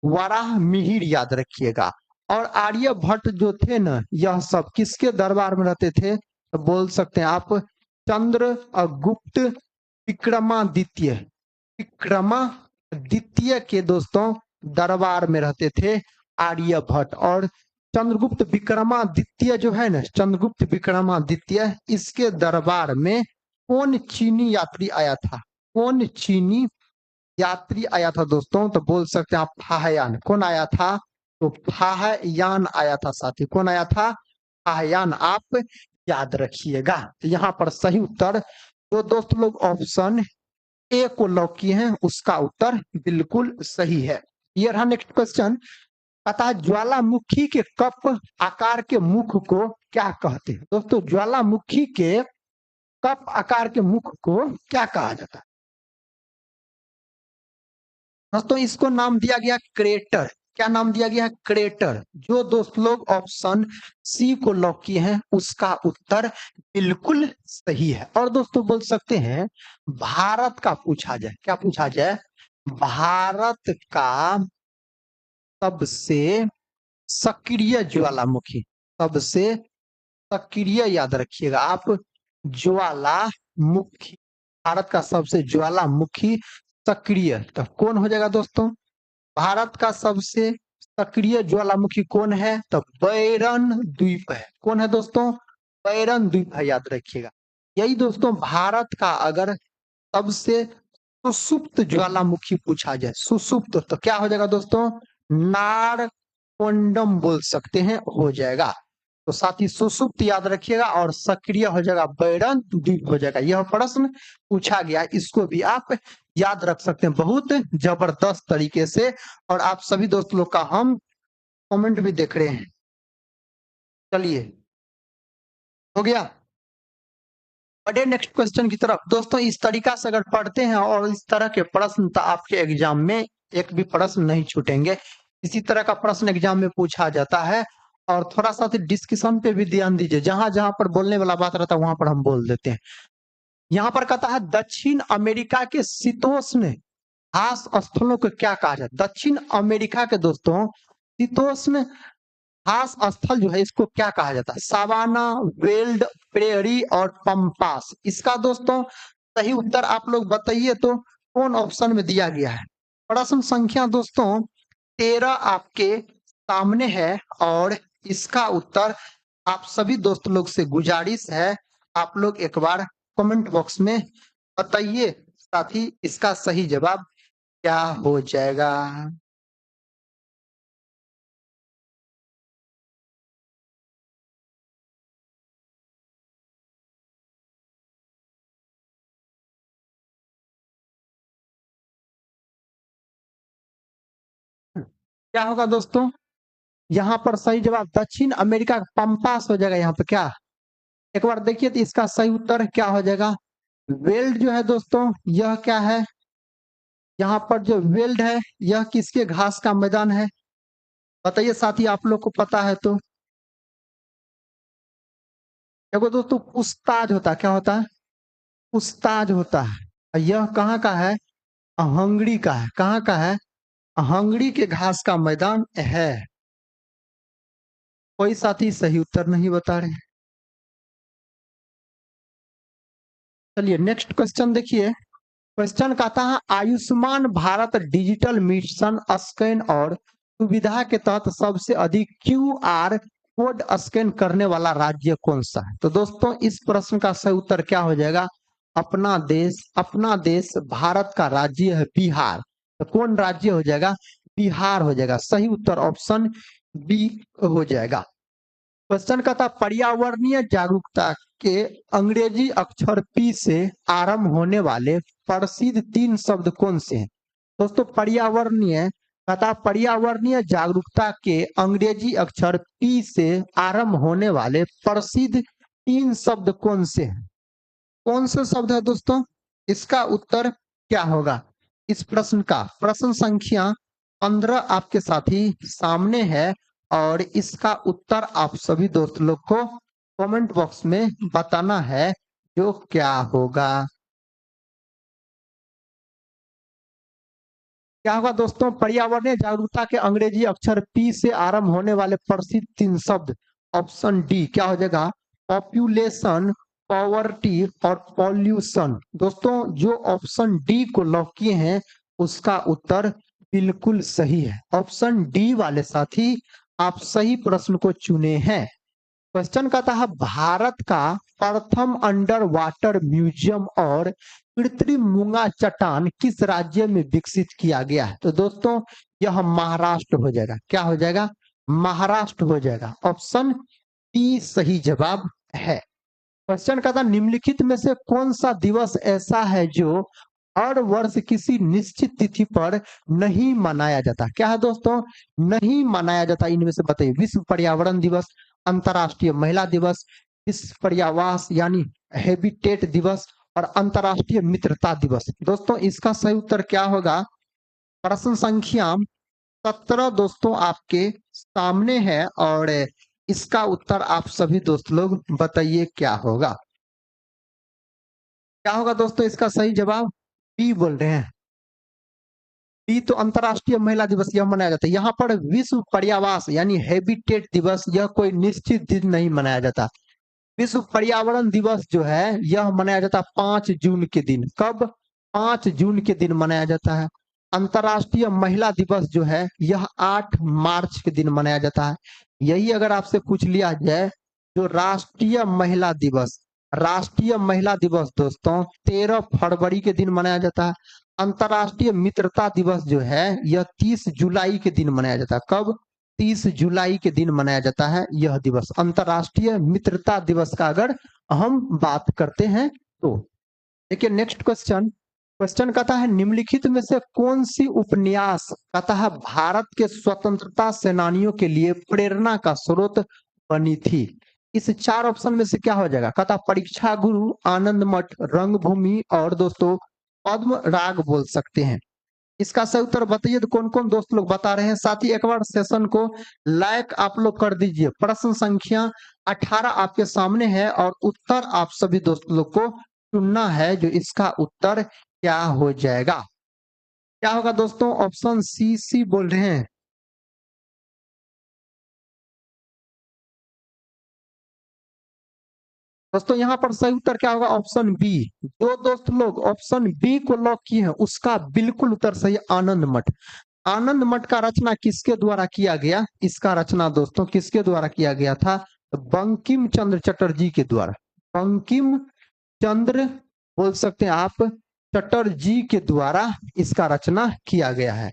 वराहमिहिर, याद रखिएगा। और आर्यभट्ट जो थे ना यह सब किसके दरबार में रहते थे, तो बोल सकते हैं आप चंद्रगुप्त विक्रमादित्य, विक्रमादित्य के दोस्तों दरबार में रहते थे आर्यभट्ट। और चंद्रगुप्त विक्रमादित्य जो है ना, चंद्रगुप्त विक्रमादित्य, इसके दरबार में कौन चीनी यात्री आया था, कौन चीनी यात्री आया था दोस्तों, तो बोल सकते हैं आप फाहयान। कौन आया था, तो फाहयान आया था साथी। कौन आया था, फाहयान, आप याद रखिएगा। तो यहाँ पर सही उत्तर जो दोस्त लोग ऑप्शन ए को लॉक किए हैं उसका उत्तर बिल्कुल सही है। ये रहा नेक्स्ट क्वेश्चन। अतः ज्वालामुखी के कप आकार के मुख को क्या कहते हैं दोस्तों, ज्वालामुखी के कप आकार के मुख को क्या कहा जाता है दोस्तों, इसको नाम दिया गया क्रेटर। क्या नाम दिया गया है, क्रेटर। जो दोस्त लोग ऑप्शन सी को लॉक किए हैं उसका उत्तर बिल्कुल सही है। और दोस्तों बोल सकते हैं भारत का पूछा जाए, क्या पूछा जाए, भारत का सबसे सक्रिय ज्वालामुखी, सबसे सक्रिय, याद रखिएगा आप, ज्वालामुखी, भारत का सबसे ज्वालामुखी सक्रिय, तो कौन हो जाएगा दोस्तों, भारत का सबसे सक्रिय ज्वालामुखी कौन है? तो बैरन द्वीप है। कौन है दोस्तों? बैरन द्वीप है, याद रखिएगा। यही दोस्तों भारत का अगर सबसे सुषुप्त ज्वालामुखी पूछा जाए, सुषुप्त, तो क्या हो जाएगा दोस्तों? नारकोंडम बोल सकते हैं, हो जाएगा। तो साथ ही सुषुप्त याद रखिएगा और सक्रिय हो जाएगा बैरन द्वीप हो जाएगा। यह प्रश्न पूछा गया, इसको भी आप याद रख सकते हैं बहुत जबरदस्त तरीके से। और आप सभी दोस्त लोग का हम कमेंट भी देख रहे हैं। चलिए, हो गया। बढ़े नेक्स्ट क्वेश्चन की तरफ। दोस्तों इस तरीका से अगर पढ़ते हैं और इस तरह के प्रश्न, तो आपके एग्जाम में एक भी प्रश्न नहीं छूटेंगे। इसी तरह का प्रश्न एग्जाम में पूछा जाता है। और थोड़ा सा डिस्कशन पे भी ध्यान दीजिए, जहां जहां पर बोलने वाला बात रहता है वहां पर हम बोल देते हैं। यहाँ पर कहता है दक्षिण अमेरिका के शीतोष्ण घास स्थलों को क्या कहा जाता है? दक्षिण अमेरिका के दोस्तों शीतोष्ण घास स्थल जो है इसको क्या कहा जाता है? सावाना, वेल्ड, प्रेरी और पंपास। इसका दोस्तों सही उत्तर आप लोग बताइए तो कौन ऑप्शन में दिया गया है? प्रश्न संख्या दोस्तों 13 आपके सामने है और इसका उत्तर आप सभी दोस्त लोग से गुजारिश है, आप लोग एक बार कमेंट बॉक्स में बताइए, साथ ही इसका सही जवाब क्या हो जाएगा? क्या होगा दोस्तों? यहाँ पर सही जवाब दक्षिण अमेरिका का पंपास हो जाएगा। यहाँ पे क्या, एक बार देखिए तो इसका सही उत्तर क्या हो जाएगा? वेल्ड जो है दोस्तों, यह क्या है? यहाँ पर जो वेल्ड है यह किसके घास का मैदान है? बताइए साथी, आप लोग को पता है तो। देखो दोस्तों पुस्ताज होता है, क्या होता है? पुस्ताज होता है। और यह कहाँ का है? हंगरी का है। कहाँ का है? हंगरी के घास का मैदान है। कोई साथी सही उत्तर नहीं बता रहे। चलिए नेक्स्ट क्वेश्चन देखिए। क्वेश्चन कहता है Ayushman Bharat digital mission scan और सुविधा के तहत सबसे अधिक क्यूआर कोड स्कैन करने वाला राज्य कौन सा है? तो दोस्तों इस प्रश्न का सही उत्तर क्या हो जाएगा? अपना देश भारत का राज्य है बिहार। तो कौन राज्य हो जाएगा? बिहार हो जाएगा। सही उत्तर ऑप्शन बी हो जाएगा। क्वेश्चन का था पर्यावरणीय जागरूकता के अंग्रेजी अक्षर पी से आरंभ होने वाले प्रसिद्ध 3 शब्द कौन से हैं? दोस्तों पर्यावरणीय जागरूकता के अंग्रेजी अक्षर पी से आरंभ होने वाले प्रसिद्ध 3 शब्द कौन से हैं? कौन से शब्द है दोस्तों? इसका उत्तर क्या होगा इस प्रश्न का? प्रश्न संख्या 15 आपके साथी सामने है और इसका उत्तर आप सभी दोस्त लोग को कमेंट बॉक्स में बताना है जो क्या होगा। क्या होगा दोस्तों? पर्यावरणीय जागरूकता के अंग्रेजी अक्षर पी से आरंभ होने वाले प्रसिद्ध 3 शब्द। ऑप्शन डी क्या हो जाएगा? पॉपुलेशन, पॉवर्टी और पॉल्यूशन। दोस्तों जो ऑप्शन डी को लॉक किए हैं उसका उत्तर बिल्कुल सही है। ऑप्शन डी वाले साथी आप सही प्रश्न को चुने हैं। क्वेश्चन कहता है भारत का प्रथम अंडर वाटर म्यूजियम और कृत्रिम मूंगा चट्टान किस राज्य में विकसित किया गया है? तो दोस्तों यह महाराष्ट्र हो जाएगा। क्या हो जाएगा? महाराष्ट्र हो जाएगा। ऑप्शन डी सही जवाब है। क्वेश्चन कहता निम्नलिखित में से कौन सा दिवस ऐसा है जो हर वर्ष किसी निश्चित तिथि पर नहीं मनाया जाता? क्या है दोस्तों? नहीं मनाया जाता। इनमें से बताइए। विश्व पर्यावरण दिवस, अंतर्राष्ट्रीय महिला दिवस, विश्व पर्यावास यानी हैबिटेट दिवस और अंतर्राष्ट्रीय मित्रता दिवस। दोस्तों इसका सही उत्तर क्या होगा? प्रश्न संख्या 17 दोस्तों आपके सामने है और इसका उत्तर आप सभी दोस्त लोग बताइए क्या होगा? क्या होगा दोस्तों इसका सही जवाब? बी बोल रहे हैं। बी तो अंतर्राष्ट्रीय महिला दिवस यह मनाया जाता है। यहाँ पर विश्व पर्यावास यानी हैबिटेट दिवस यह कोई निश्चित दिन नहीं मनाया जाता। विश्व पर्यावरण दिवस जो है यह मनाया जाता है 5 जून के दिन। कब? 5 जून के दिन मनाया जाता है। अंतर्राष्ट्रीय महिला दिवस जो है यह 8 मार्च के दिन मनाया जाता है। यही अगर आपसे पूछ लिया जाए जो राष्ट्रीय महिला दिवस दोस्तों 13 फरवरी के दिन मनाया जाता है। अंतर्राष्ट्रीय मित्रता दिवस जो है यह 30 जुलाई के दिन मनाया जाता है। कब? 30 जुलाई के दिन मनाया जाता है यह दिवस। अंतर्राष्ट्रीय मित्रता दिवस का अगर हम बात करते हैं तो देखिए नेक्स्ट क्वेश्चन कहता है निम्नलिखित में से कौन सी उपन्यास कहता है भारत के स्वतंत्रता सेनानियों के लिए प्रेरणा का स्रोत बनी थी। इस 4 ऑप्शन में से क्या हो जाएगा? कहता परीक्षा गुरु, आनंद मठ, रंगभूमि और दोस्तों पद्म राग बोल सकते हैं। इसका सही उत्तर बताइए तो कौन कौन दोस्त लोग बता रहे हैं। साथ ही एक बार सेशन को लाइक आप लोग कर दीजिए। प्रश्न संख्या 18 आपके सामने है और उत्तर आप सभी दोस्त लोग को चुनना है जो इसका उत्तर क्या हो जाएगा। क्या होगा दोस्तों? ऑप्शन सी बोल रहे हैं। दोस्तों यहाँ पर सही उत्तर क्या होगा? Option B. जो दोस्त लोग ऑप्शन बी को लॉक किए हैं उसका बिल्कुल उत्तर सही, आनंद मठ। आनंद मठ का रचना किसके द्वारा किया गया? इसका रचना दोस्तों किसके द्वारा किया गया था? बंकिम चंद्र चटर्जी के द्वारा। बंकिम चंद्र बोल सकते हैं आप चटर्जी के द्वारा इसका रचना किया गया है।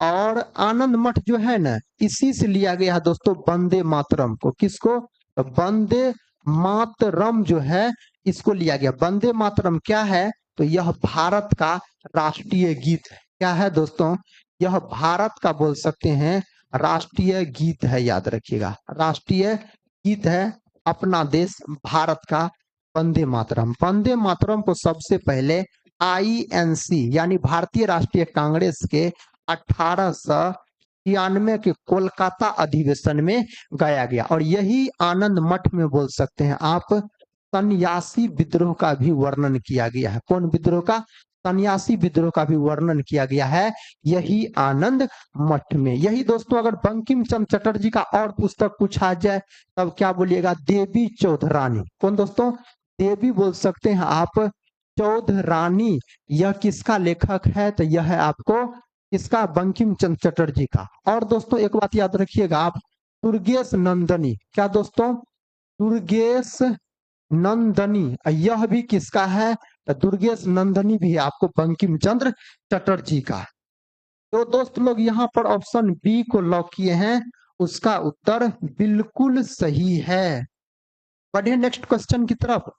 और आनंद मठ जो है ना इसी से लिया गया है दोस्तों वंदे मातरम को। किसको? वंदे मातरम जो है इसको लिया गया। वंदे मातरम क्या है? तो यह भारत का राष्ट्रीय गीत है। क्या है दोस्तों? यह भारत का बोल सकते हैं राष्ट्रीय गीत है। याद रखिएगा राष्ट्रीय गीत है अपना देश भारत का वंदे मातरम। वंदे मातरम को सबसे पहले INC यानी भारतीय राष्ट्रीय कांग्रेस के 1896 के कोलकाता अधिवेशन में गाया गया। और यही आनंद मठ में बोल सकते हैं आप सन्यासी विद्रोह का भी वर्णन किया गया है। कौन विद्रोह का? सन्यासी विद्रोह का भी वर्णन किया गया है यही आनंद मठ में। यही दोस्तों अगर बंकिम चंद्र चटर्जी का और पुस्तक पूछा जाए तब क्या बोलिएगा? देवी चौधरानी। कौन दोस्तों? देवी बोल सकते हैं आप चौधरानी। यह किसका लेखक है? तो यह है आपको किसका? बंकिम चंद्र चटर्जी का। और दोस्तों एक बात याद रखिएगा आप दुर्गेश नंदनी। क्या दोस्तों? दुर्गेश नंदनी यह भी किसका है? तो दुर्गेश नंदनी भी आपको बंकिम चंद्र चटर्जी का। तो दोस्त लोग यहाँ पर ऑप्शन बी को लॉक किए हैं उसका उत्तर बिल्कुल सही है। बढ़िए नेक्स्ट क्वेश्चन की तरफ।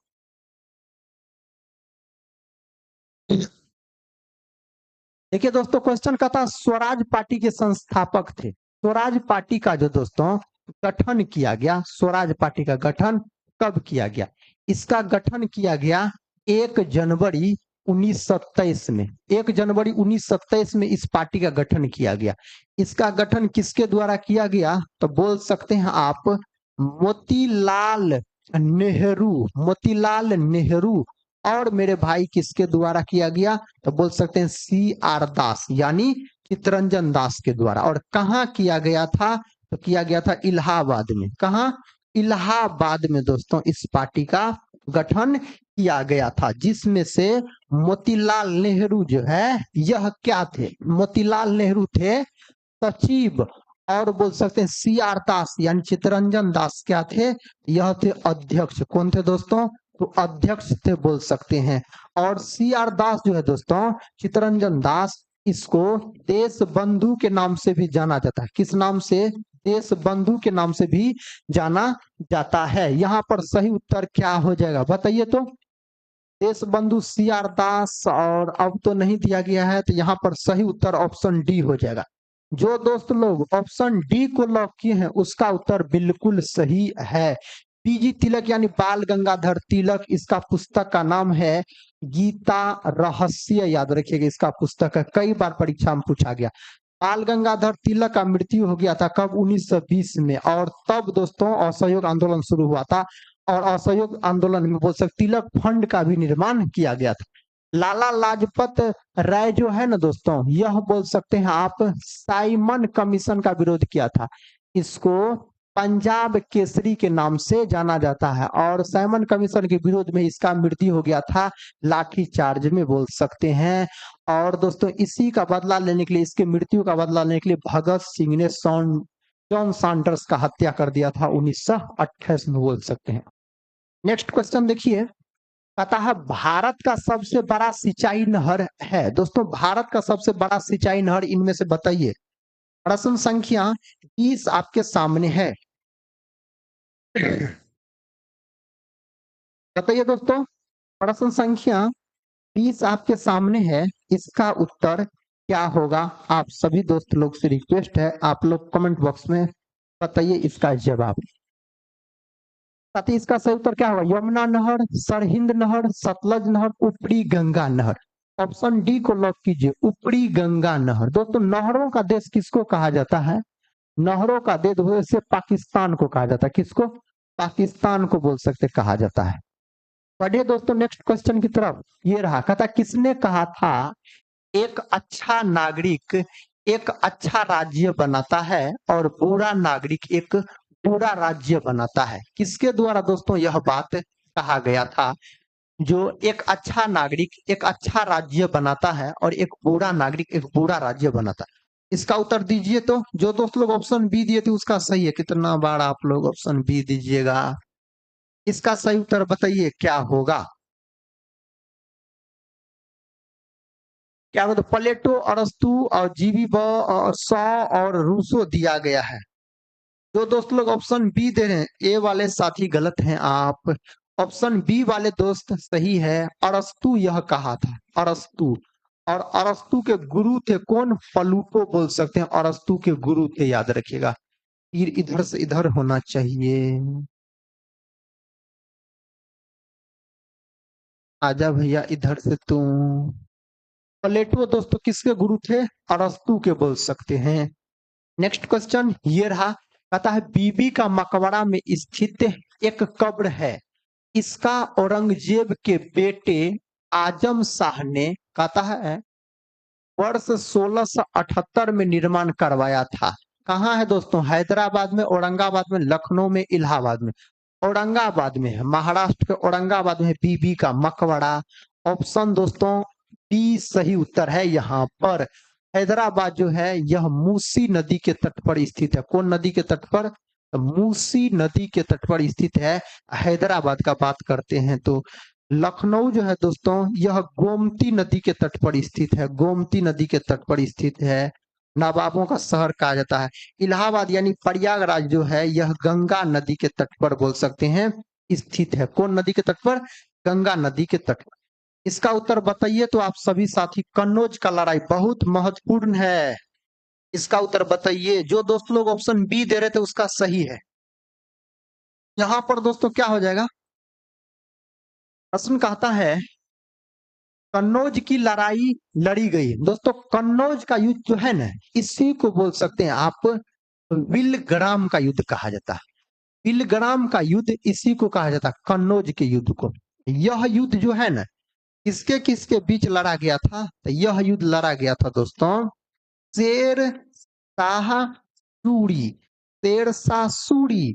देखिए दोस्तों क्वेश्चन का था स्वराज पार्टी के संस्थापक थे। स्वराज पार्टी का जो दोस्तों गठन किया गया, स्वराज पार्टी का गठन कब किया गया? इसका गठन किया गया 1 जनवरी 1927 में। 1 जनवरी 1927 में इस पार्टी का गठन किया गया। इसका गठन किसके द्वारा किया गया? तो बोल सकते हैं आप मोतीलाल नेहरू और मेरे भाई किसके द्वारा किया गया? तो बोल सकते हैं CR दास यानी चित्तरंजन दास के द्वारा। और कहाँ किया गया था? तो किया गया था इलाहाबाद में। कहाँ? इलाहाबाद में दोस्तों इस पार्टी का गठन किया गया था जिसमें से मोतीलाल नेहरू जो है यह क्या थे? मोतीलाल नेहरू थे सचिव और बोल सकते हैं CR दास यानी चित्तरंजन दास क्या थे? यह थे अध्यक्ष। कौन थे दोस्तों? तो अध्यक्ष थे बोल सकते हैं। और CR दास जो है दोस्तों चित्तरंजन दास इसको देश बंधु के नाम से भी जाना जाता है। किस नाम से? देश बंधु के नाम से भी जाना जाता है। यहाँ पर सही उत्तर क्या हो जाएगा बताइए तो? देश बंधु CR दास और अब तो नहीं दिया गया है तो यहाँ पर सही उत्तर ऑप्शन डी हो जाएगा। जो दोस्त लोग ऑप्शन डी को लॉक किए हैं उसका उत्तर बिल्कुल सही है। PG तिलक यानी बाल गंगाधर तिलक इसका पुस्तक का नाम है गीता रहस्य। याद रखिएगा इसका पुस्तक है, कई बार परीक्षा में पूछा गया। बाल गंगाधर तिलक का मृत्यु हो गया था कब? 1920 में। और तब दोस्तों असहयोग आंदोलन शुरू हुआ था और असहयोग आंदोलन में बोल सकते तिलक फंड का भी निर्माण किया गया था। लाला लाजपत राय जो है ना दोस्तों यह बोल सकते हैं आप साइमन कमीशन का विरोध किया था। इसको पंजाब केसरी के नाम से जाना जाता है और साइमन कमीशन के विरोध में इसका मृत्यु हो गया था लाठी चार्ज में बोल सकते हैं। और दोस्तों इसी का बदला लेने के लिए, इसकी मृत्यु का बदला लेने के लिए भगत सिंह ने जॉन सैंडर्स का हत्या कर दिया था 1928 में, बोल सकते हैं। नेक्स्ट क्वेश्चन देखिए, कहता है भारत का सबसे बड़ा सिंचाई नहर है। दोस्तों भारत का सबसे बड़ा सिंचाई नहर इनमें से बताइए। प्रश्न संख्या 20 आपके सामने है। बताइए दोस्तों, प्रश्न संख्या 20 आपके सामने है, इसका उत्तर क्या होगा? आप सभी दोस्त लोग से रिक्वेस्ट है, आप लोग कमेंट बॉक्स में बताइए इसका जवाब। साथ ही इसका सही उत्तर क्या होगा? यमुना नहर, सरहिंद नहर, सतलज नहर, ऊपरी गंगा नहर। ऑप्शन डी को लॉक कीजिए, ऊपरी गंगा नहर। दोस्तों नहरों का देश किसको कहा जाता है? नहरों का देश वैसे पाकिस्तान को कहा जाता है। किसको? पाकिस्तान को बोल सकते कहा जाता है। बढ़िए दोस्तों नेक्स्ट क्वेश्चन की तरफ। ये रहा, कहता किसने कहा था एक अच्छा नागरिक एक अच्छा राज्य बनाता है और बुरा नागरिक एक बुरा राज्य बनाता है? किसके द्वारा दोस्तों यह बात कहा गया था? जो एक अच्छा नागरिक एक अच्छा राज्य बनाता है और एक बुरा नागरिक एक बुरा राज्य बनाता है। इसका उत्तर दीजिए। तो जो दोस्त लोग ऑप्शन बी दिए थे उसका सही है। कितना बार आप लोग ऑप्शन बी दीजिएगा? इसका सही उत्तर बताइए क्या होगा? क्या होगा? तो प्लेटो, अरस्तु और जीवी और सॉ और रूसो दिया गया है। जो दोस्त लोग ऑप्शन बी दे रहे हैं, ए वाले साथी गलत हैं आप। ऑप्शन बी वाले दोस्त सही है। अरस्तु यह कहा था, अरस्तु। और अरस्तु के गुरु थे कौन? प्लूटो बोल सकते हैं, अरस्तु के गुरु थे, याद रखिएगा। तीर इधर से इधर होना चाहिए। आजा भैया इधर से तू। प्लेटो दोस्तों किसके गुरु थे? अरस्तु के बोल सकते हैं। नेक्स्ट क्वेश्चन ये रहा, कहता है बीबी का मकबरा में स्थित एक कब्र है, इसका औरंगजेब के बेटे आजम शाह ने, कहता है वर्ष 1678 में निर्माण करवाया था। कहाँ है दोस्तों? हैदराबाद में, औरंगाबाद में, लखनऊ में, इलाहाबाद में। औरंगाबाद में है, महाराष्ट्र के औरंगाबाद में बीबी का मकबरा। ऑप्शन दोस्तों बी सही उत्तर है। यहाँ पर हैदराबाद जो है यह मूसी नदी के तट पर स्थित है। कौन नदी के तट पर? तो मूसी नदी के तट पर स्थित है। हैदराबाद का बात करते हैं तो लखनऊ जो है दोस्तों यह गोमती नदी के तट पर स्थित है। गोमती नदी के तट पर स्थित है, नवाबों का शहर कहा जाता है। इलाहाबाद यानी प्रयागराज जो है यह गंगा नदी के तट पर बोल सकते हैं स्थित है। कौन नदी के तट पर? गंगा नदी के तट पर। इसका उत्तर बताइए तो आप सभी साथी। कन्नौज का लड़ाई बहुत महत्वपूर्ण है। इसका उत्तर बताइए। जो दोस्त लोग ऑप्शन बी दे रहे थे उसका सही है। यहां पर दोस्तों क्या हो जाएगा? प्रश्न कहता है कन्नौज की लड़ाई लड़ी गई। दोस्तों कन्नौज का युद्ध जो है ना, इसी को बोल सकते हैं आप विलग्राम का युद्ध कहा जाता है। विलग्राम का युद्ध इसी को कहा जाता है, कन्नौज के युद्ध को। यह युद्ध जो है ना किसके किसके बीच लड़ा गया था? तो यह युद्ध लड़ा गया था दोस्तों शेर शाह सूरी, शेर शाह सूरी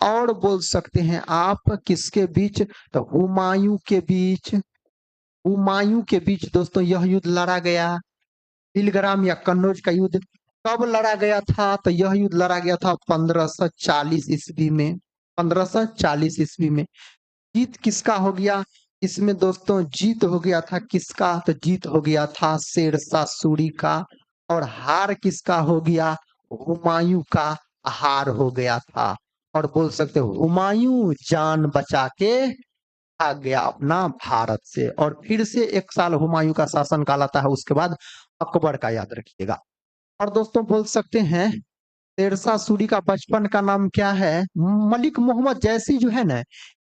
और बोल सकते हैं आप किसके बीच? तो हुमायूं के बीच। हुमायूं के बीच दोस्तों यह युद्ध लड़ा गया। बिलग्राम या कन्नौज का युद्ध कब लड़ा गया था? तो यह युद्ध लड़ा गया था 1540 ईस्वी में। 1540 ईस्वी में। जीत किसका हो गया इसमें दोस्तों? जीत हो गया था किसका? तो जीत हो गया था शेरशाह सूरी का। और हार किसका हो गया? हुमायूं का हार हो गया था। और बोल सकते हो हुमायूं जान बचा के भाग गया अपना भारत से। और फिर से 1 साल हुमायूं का शासन काल आता है, उसके बाद अकबर का, याद रखिएगा। और दोस्तों बोल सकते हैं शेरशाह सूरी का बचपन का नाम क्या है? मलिक मोहम्मद जैसी जो है ना,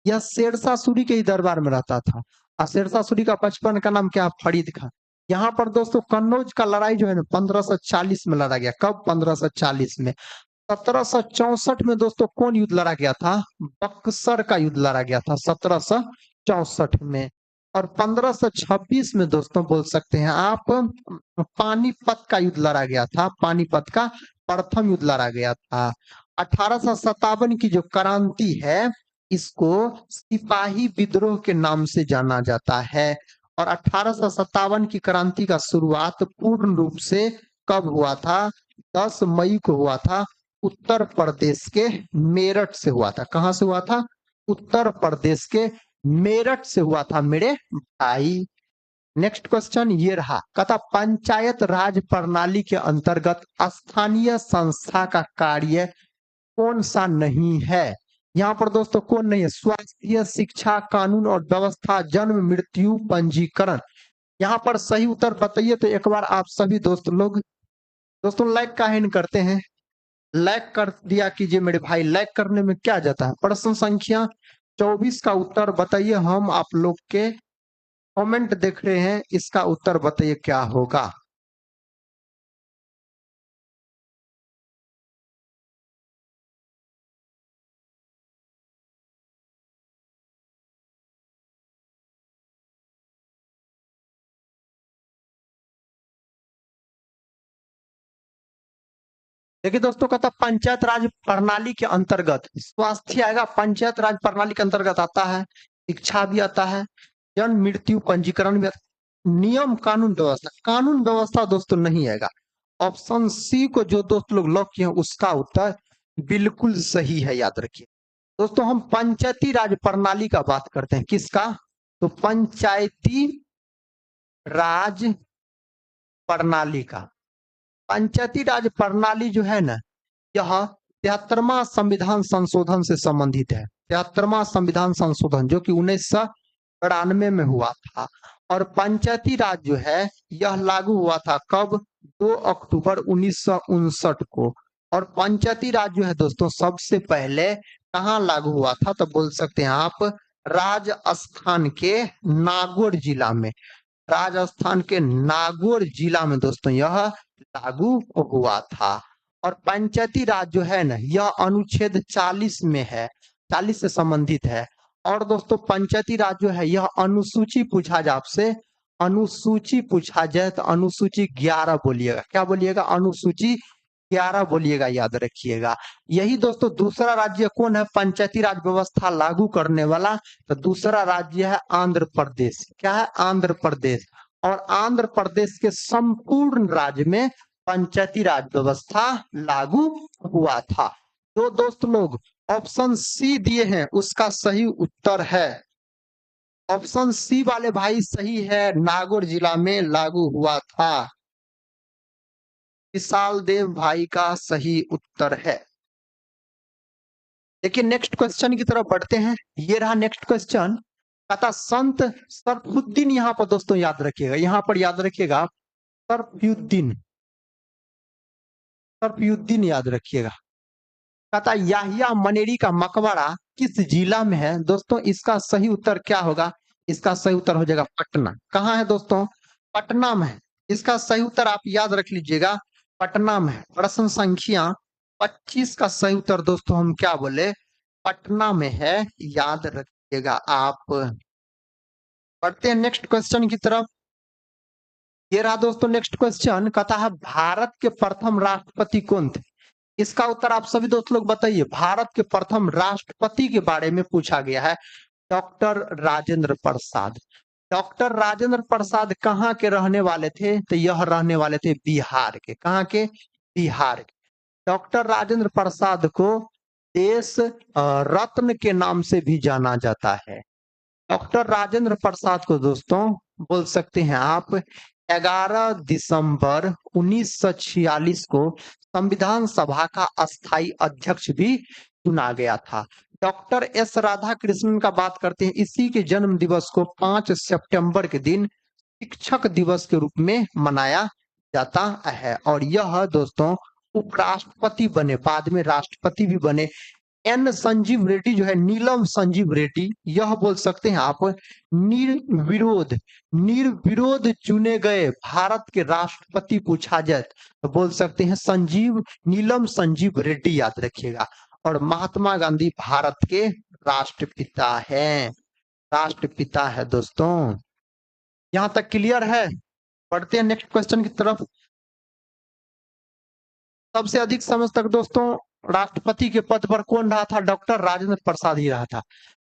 यह शेरशाह सूरी के ही दरबार में रहता था। और शेरशाह सूरी का बचपन का नाम क्या? फरीद खान। यहाँ पर दोस्तों कन्नौज का लड़ाई जो है ना 1540 में लड़ा गया। कब? 1540 में। 1764 में दोस्तों कौन युद्ध लड़ा गया था? बक्सर का युद्ध लड़ा गया था 1764 में। और 1526 में दोस्तों बोल सकते हैं आप पानीपत का युद्ध लड़ा गया था। पानीपत का प्रथम युद्ध लड़ा गया था। 1857 की जो क्रांति है इसको सिपाही विद्रोह के नाम से जाना जाता है। और 1857 की क्रांति का शुरुआत पूर्ण रूप से कब हुआ था? 10 मई को हुआ था। उत्तर प्रदेश के मेरठ से हुआ था। कहां से हुआ था? उत्तर प्रदेश के मेरठ से हुआ था मेरे भाई। नेक्स्ट क्वेश्चन ये रहा, कहता पंचायत राज प्रणाली के अंतर्गत स्थानीय संस्था का कार्य कौन सा नहीं है? यहाँ पर दोस्तों कौन नहीं है? स्वास्थ्य, शिक्षा, कानून और व्यवस्था, जन्म, मृत्यु, पंजीकरण। यहाँ पर सही उत्तर बताइए तो एक बार आप सभी दोस्त लोग, दोस्तों लाइक काहे नहीं करते हैं? लाइक कर दिया कीजिए मेरे भाई, लाइक करने में क्या जाता है। प्रश्न संख्या 24 का उत्तर बताइए। हम आप लोग के कमेंट देख रहे हैं, इसका उत्तर बताइए क्या होगा। देखिए दोस्तों, कहता पंचायत राज प्रणाली के अंतर्गत स्वास्थ्य आएगा, पंचायत राज प्रणाली के अंतर्गत आता है। शिक्षा भी आता है, जन्म मृत्यु पंजीकरण भी आता है। नियम कानून व्यवस्था, कानून व्यवस्था दोस्तों नहीं आएगा। ऑप्शन सी को जो दोस्त लोग लॉक किए हैं उसका उत्तर बिल्कुल सही है, याद रखिए। दोस्तों हम पंचायती राज प्रणाली का बात करते हैं, किसका? तो पंचायती राज प्रणाली का। पंचायती राज प्रणाली जो है ना, यह 73वां संविधान संशोधन से संबंधित है। 73वां संविधान संशोधन जो कि 1993 में हुआ था। और पंचायती राज जो है यह लागू हुआ था कब? 2 अक्टूबर 1959 को। और पंचायती राज जो है दोस्तों सबसे पहले कहाँ लागू हुआ था? तो बोल सकते हैं आप राजस्थान के नागौर जिला में। राजस्थान के नागौर जिला में दोस्तों यह लागू हुआ था। और पंचायती राज जो है ना, यह अनुच्छेद 40 में है, 40 से संबंधित है। और दोस्तों पंचायती राज जो है यह अनुसूची पूछा जाए आपसे, अनुसूची पूछा जाए तो अनुसूची 11 बोलिएगा। क्या बोलिएगा? अनुसूची 11 बोलिएगा, याद रखिएगा। यही दोस्तों दूसरा राज्य कौन है पंचायती राज व्यवस्था लागू करने वाला? तो दूसरा राज्य है आंध्र प्रदेश। क्या है? आंध्र प्रदेश। और आंध्र प्रदेश के संपूर्ण राज्य में पंचायती राज व्यवस्था लागू हुआ था। तो दोस्त लोग ऑप्शन सी दिए हैं उसका सही उत्तर है, ऑप्शन सी वाले भाई सही है, नागौर जिला में लागू हुआ था। विशाल देव भाई का सही उत्तर है। देखिए नेक्स्ट क्वेश्चन की तरफ बढ़ते हैं। ये रहा नेक्स्ट क्वेश्चन, कहता संत सरफुद्दीन, यहाँ पर दोस्तों याद रखिएगा, यहाँ पर याद रखिएगा सरफुद्दीन, सरफुद्दीन याद रखिएगा। कहता याहिया मनेरी का मकबरा किस जिला में है? दोस्तों इसका सही उत्तर क्या होगा? इसका सही उत्तर हो जाएगा पटना। कहाँ है दोस्तों? पटना में है। इसका सही उत्तर आप याद रख लीजिएगा, पटना में है। प्रश्न संख्या 25 का सही उत्तर दोस्तों हम क्या बोले? पटना में है, याद रखिएगा आप। बढ़ते हैं नेक्स्ट क्वेश्चन की तरफ। ये रहा दोस्तों नेक्स्ट क्वेश्चन, कहता है भारत के प्रथम राष्ट्रपति कौन थे? इसका उत्तर आप सभी दोस्त लोग बताइए। भारत के प्रथम राष्ट्रपति के बारे में पूछा गया है, डॉक्टर राजेंद्र प्रसाद। डॉक्टर राजेंद्र प्रसाद कहाँ के रहने वाले थे? तो यह रहने वाले थे बिहार के। कहाँ के? बिहार के। डॉक्टर राजेंद्र प्रसाद को देश रत्न के नाम से भी जाना जाता है। डॉक्टर राजेंद्र प्रसाद को दोस्तों बोल सकते हैं आप 11 दिसंबर 1946 को संविधान सभा का अस्थाई अध्यक्ष भी चुना गया था। डॉक्टर एस राधा कृष्णन का बात करते हैं, इसी के जन्म दिवस को 5 सितंबर के दिन शिक्षक दिवस के रूप में मनाया जाता है। और यह दोस्तों उपराष्ट्रपति बने, बाद में राष्ट्रपति भी बने। एन संजीव रेड्डी जो है, नीलम संजीव रेड्डी, यह बोल सकते हैं आप निर्विरोध, निर्विरोध चुने गए भारत के राष्ट्रपति पूछा जाए तो बोल सकते हैं संजीव, नीलम संजीव रेड्डी, याद रखिएगा। और महात्मा गांधी भारत के राष्ट्रपिता हैं, राष्ट्रपिता है दोस्तों। यहां तक क्लियर है? बढ़ते हैं नेक्स्ट क्वेश्चन की तरफ। सबसे अधिक समय तक दोस्तों राष्ट्रपति के पद पर कौन रहा था? डॉक्टर राजेंद्र प्रसाद ही रहा था।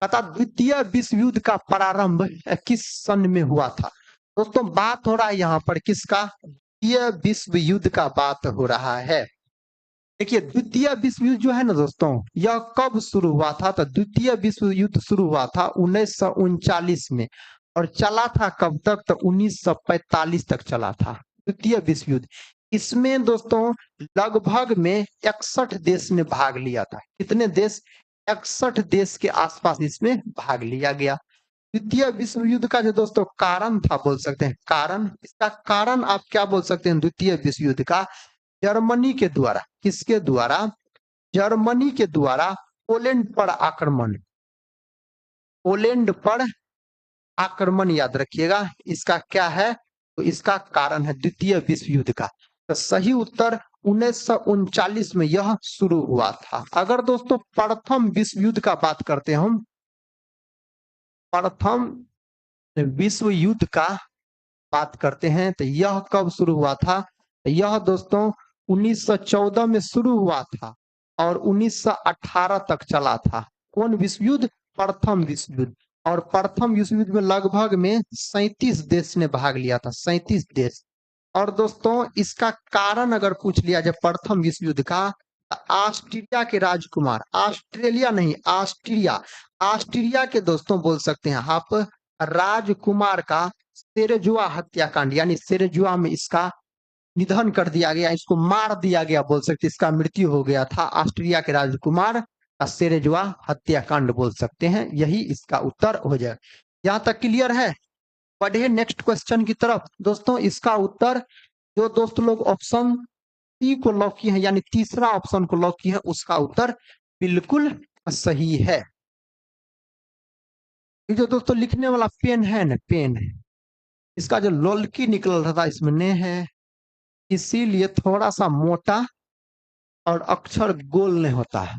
तथा द्वितीय विश्व युद्ध का प्रारंभ किस सन में हुआ था? दोस्तों बात हो रहा है यहाँ पर किसका? द्वितीय विश्व युद्ध का बात हो रहा है। देखिए द्वितीय विश्व युद्ध जो है ना दोस्तों, यह कब शुरू हुआ था? तो द्वितीय विश्व युद्ध शुरू हुआ था 1939 में और चला था कब तक? तो 1945 तक चला था द्वितीय विश्व युद्ध। इसमें दोस्तों लगभग में 61 देश ने भाग लिया था। कितने देश? 61 देश के आसपास इसमें भाग लिया गया। द्वितीय विश्व युद्ध का जो दोस्तों कारण था, बोल सकते हैं कारण, इसका कारण आप क्या बोल सकते हैं? द्वितीय विश्व युद्ध का जर्मनी के द्वारा, किसके द्वारा? जर्मनी के द्वारा पोलैंड पर आक्रमण, पोलैंड पर आक्रमण याद रखिएगा, इसका क्या है? तो इसका कारण है द्वितीय विश्व युद्ध का। तो सही उत्तर 1939 में यह शुरू हुआ था। अगर दोस्तों प्रथम विश्व युद्ध का बात करते हैं हम, प्रथम विश्व युद्ध का बात करते हैं तो यह कब शुरू हुआ था? यह दोस्तों 1914 में शुरू हुआ था और 1918 तक चला था। कौन विश्व युद्ध? प्रथम विश्व युद्ध। और प्रथम विश्व युद्ध में लगभग में 37 देश ने भाग लिया था, 37 देश। और दोस्तों इसका कारण अगर पूछ लिया जाए प्रथम विश्व युद्ध का, तो ऑस्ट्रेलिया के राजकुमार, ऑस्ट्रेलिया नहीं ऑस्ट्रिया, ऑस्ट्रिया के दोस्तों बोल सकते हैं आप राजकुमार का सेरेजुआ हत्याकांड, यानी सेरेजुआ में इसका निधन कर दिया गया, इसको मार दिया गया, बोल सकते इसका मृत्यु हो गया था। ऑस्ट्रिया के राजकुमार का सेरेजुआ हत्याकांड बोल सकते हैं, यही इसका उत्तर हो जाए। यहाँ तक क्लियर है? बढ़े नेक्स्ट क्वेश्चन की तरफ। दोस्तों इसका उत्तर जो दोस्त लोग ऑप्शन सी को लॉक किए हैं, यानी तीसरा ऑप्शन को लॉक किए हैं, उसका उत्तर बिल्कुल सही है। ये जो दोस्तों लिखने वाला पेन है ना, पेन है, इसका जो लोलकी निकल रहा था इसमें ने है, इसीलिए थोड़ा सा मोटा और अक्षर गोल नहीं होता है।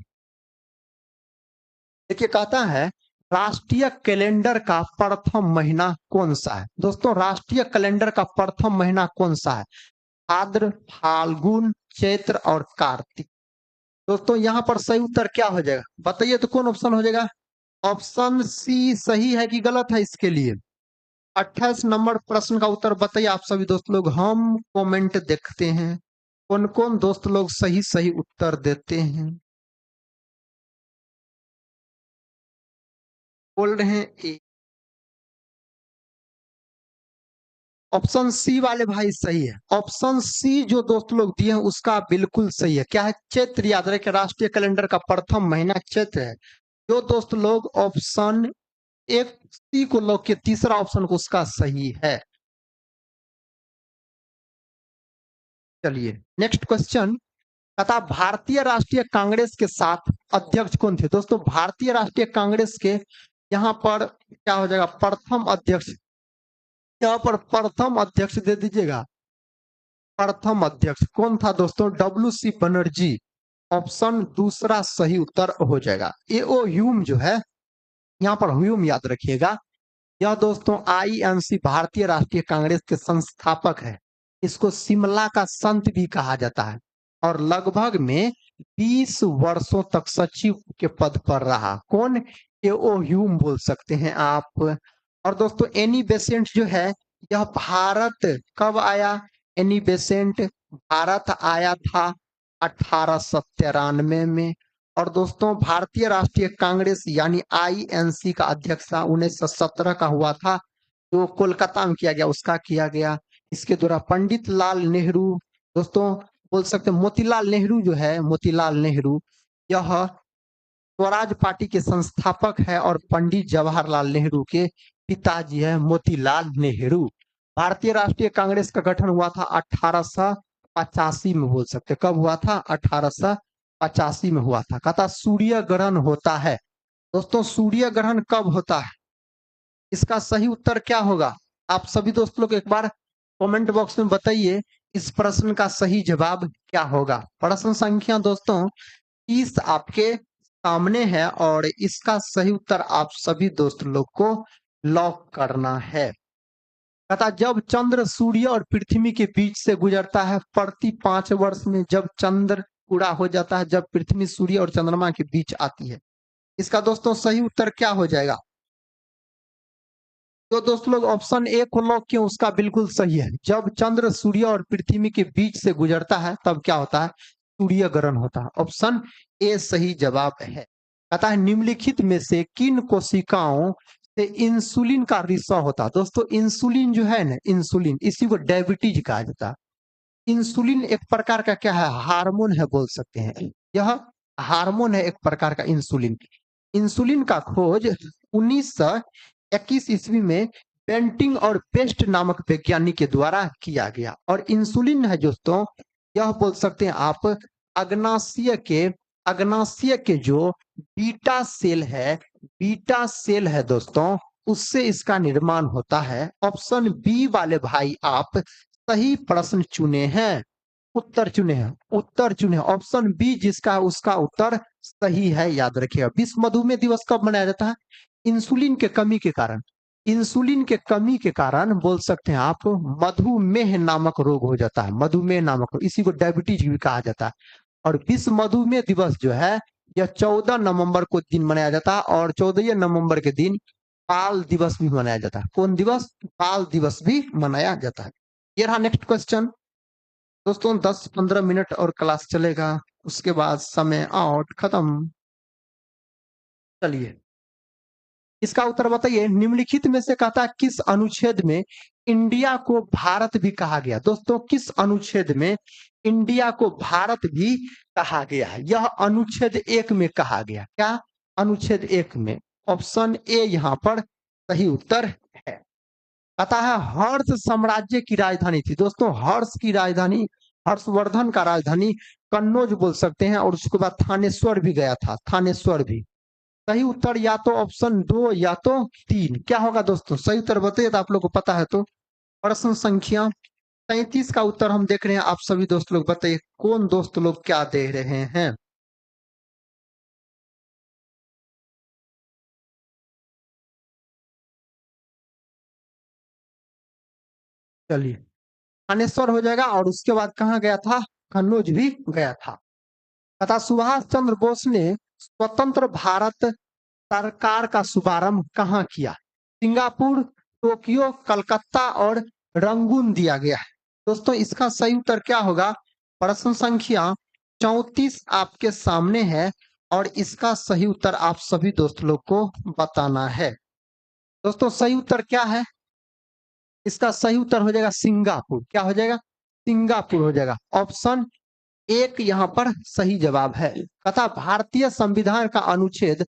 देखिए कहता है राष्ट्रीय कैलेंडर का प्रथम महीना कौन सा है? दोस्तों राष्ट्रीय कैलेंडर का प्रथम महीना कौन सा है? भाद्र, फाल्गुन, चैत्र और कार्तिक। दोस्तों यहाँ पर सही उत्तर क्या हो जाएगा? बताइए तो कौन ऑप्शन हो जाएगा? ऑप्शन सी सही है कि गलत है इसके लिए? 28 नंबर प्रश्न का उत्तर बताइए आप सभी दोस्त लोग। हम कमेंट देखते हैं कौन कौन दोस्त लोग सही सही उत्तर देते हैं। बोल रहे हैं ए। ऑप्शन सी वाले भाई सही है। ऑप्शन सी जो दोस्त लोग दिए हैं उसका बिल्कुल सही है। क्या है? चैत्र। याद रहे कि राष्ट्रीय कैलेंडर का प्रथम महीना चैत्र है। जो दोस्त लोग ऑप्शन एक सी को लॉक किए, तीसरा ऑप्शन को, उसका सही है। चलिए नेक्स्ट क्वेश्चन। तथा भारतीय राष्ट्रीय कांग्रेस के साथ अध्यक्ष कौन थे? दोस्तों भारतीय राष्ट्रीय कांग्रेस के यहाँ पर क्या हो जाएगा? प्रथम अध्यक्ष, यहाँ पर प्रथम अध्यक्ष दे दीजिएगा। प्रथम अध्यक्ष कौन था दोस्तों? डब्ल्यू.सी. बनर्जी। ऑप्शन दूसरा सही उत्तर हो जाएगा। ए.ओ. ह्यूम जो है, यहाँ पर ह्यूम याद रखिएगा, यह दोस्तों आईएनसी भारतीय राष्ट्रीय कांग्रेस के संस्थापक है। इसको शिमला का संत भी कहा जाता है और लगभग में 20 वर्षों तक सचिव के पद पर रहा। कौन? ए.ओ. ह्यूम बोल सकते हैं आप। और दोस्तों एनी बेसेंट जो है, यह भारत कब आया? एनी बेसेंट भारत आया था 1893 में। और दोस्तों भारतीय राष्ट्रीय कांग्रेस यानी आईएनसी का अध्यक्ष था 1917 का हुआ था, जो कोलकाता में किया गया, उसका किया गया। इसके द्वारा पंडित लाल नेहरू, दोस्तों बोल सकते हैं मोतीलाल नेहरू जो है, मोतीलाल नेहरू, यह स्वराज पार्टी के संस्थापक है और पंडित जवाहरलाल नेहरू के पिताजी है मोतीलाल नेहरू। भारतीय राष्ट्रीय कांग्रेस का गठन हुआ था 1885 में, बोल सकते कब हुआ था? 1885 में हुआ था। कहता सूर्य ग्रहण होता है। दोस्तों सूर्य ग्रहण कब होता है? इसका सही उत्तर क्या होगा? आप सभी दोस्त लोग एक बार कमेंट बॉक्स में बताइए इस प्रश्न का सही जवाब क्या होगा। प्रश्न संख्या दोस्तों 30 आपके सामने है और इसका सही उत्तर आप सभी दोस्त लोग को लॉक करना है। तथा जब चंद्र सूर्य और पृथ्वी के बीच से गुजरता है प्रति 5 वर्ष में, जब चंद्र पूरा हो जाता है, जब पृथ्वी सूर्य और चंद्रमा के बीच आती है, इसका दोस्तों सही उत्तर क्या हो जाएगा? तो दोस्त लोग ऑप्शन ए को लॉक क्यों, उसका बिल्कुल सही है। जब चंद्र सूर्य और पृथ्वी के बीच से गुजरता है तब क्या होता है? सूर्य ग्रहण होता है। ऑप्शन ए सही जवाब है। कहता है निम्नलिखित में से किन कोशिकाओं से इंसुलिन का रिसाव होता है? दोस्तों इंसुलिन जो है ना, इंसुलिन, इसी को डायबिटीज कहा जाता है। इंसुलिन एक प्रकार का क्या है? हार्मोन है बोल सकते हैं। यह हार्मोन है एक प्रकार का इंसुलिन। इंसुलिन का खोज 1921 ईस्वी में बेंटिंग और बेस्ट नामक वैज्ञानिक के द्वारा किया गया। और इंसुलिन है दोस्तों, यह बोल सकते हैं आप अग्नाशय के जो बीटा सेल है दोस्तों, उससे इसका निर्माण होता है। ऑप्शन बी वाले भाई आप सही प्रश्न चुने हैं, उत्तर चुने ऑप्शन बी जिसका उसका उत्तर सही है। याद रखिएगा। विश्व मधुमेह दिवस कब मनाया जाता है? इंसुलिन के कमी के कारण। इंसुलिन के कमी के कारण बोल सकते हैं आप मधुमेह नामक रोग हो जाता है। मधुमेह नामक रोग, इसी को डायबिटीज भी कहा जाता है। और विश्व मधुमेह दिवस जो है यह 14 नवंबर को दिन मनाया जाता है। और 14 नवंबर के दिन बाल दिवस भी मनाया जाता है। कौन दिवस? बाल दिवस भी मनाया जाता है। ये रहा नेक्स्ट क्वेश्चन। दोस्तों 10-15 मिनट और क्लास चलेगा, उसके बाद समय आउट खत्म। चलिए इसका उत्तर बताइए। निम्नलिखित में से कहता है किस अनुच्छेद में इंडिया को भारत भी कहा गया? दोस्तों किस अनुच्छेद में इंडिया को भारत भी कहा गया है? यह अनुच्छेद 1 में कहा गया। क्या? अनुच्छेद 1 में। ऑप्शन ए यहाँ पर सही उत्तर है। कहता है हर्ष साम्राज्य की राजधानी थी। दोस्तों हर्ष की राजधानी, हर्षवर्धन का राजधानी कन्नौज बोल सकते हैं। और उसके बाद थानेश्वर भी गया था, थानेश्वर भी। सही उत्तर या तो ऑप्शन 2 या तो 3। क्या होगा दोस्तों? सही उत्तर बताइए तो आप लोग को पता है तो। प्रश्न संख्या 37 का उत्तर हम देख रहे हैं। आप सभी दोस्त लोग बताइए कौन दोस्त लोग क्या दे रहे हैं। चलिए थानेश्वर हो जाएगा। और उसके बाद कहाँ गया था? कन्नौज भी गया था। तथा सुभाष चंद्र बोस ने स्वतंत्र भारत सरकार का शुभारंभ कहाँ किया? सिंगापुर, टोक्यो, कलकत्ता और रंगून दिया गया है। दोस्तों इसका सही उत्तर क्या होगा? प्रश्न संख्या 34 आपके सामने है। और इसका सही उत्तर आप सभी दोस्त लोग को बताना है। दोस्तों सही उत्तर क्या है? इसका सही उत्तर हो जाएगा सिंगापुर। क्या हो जाएगा? सिंगापुर हो जाएगा। ऑप्शन एक यहाँ पर सही जवाब है। तथा भारतीय संविधान का अनुच्छेद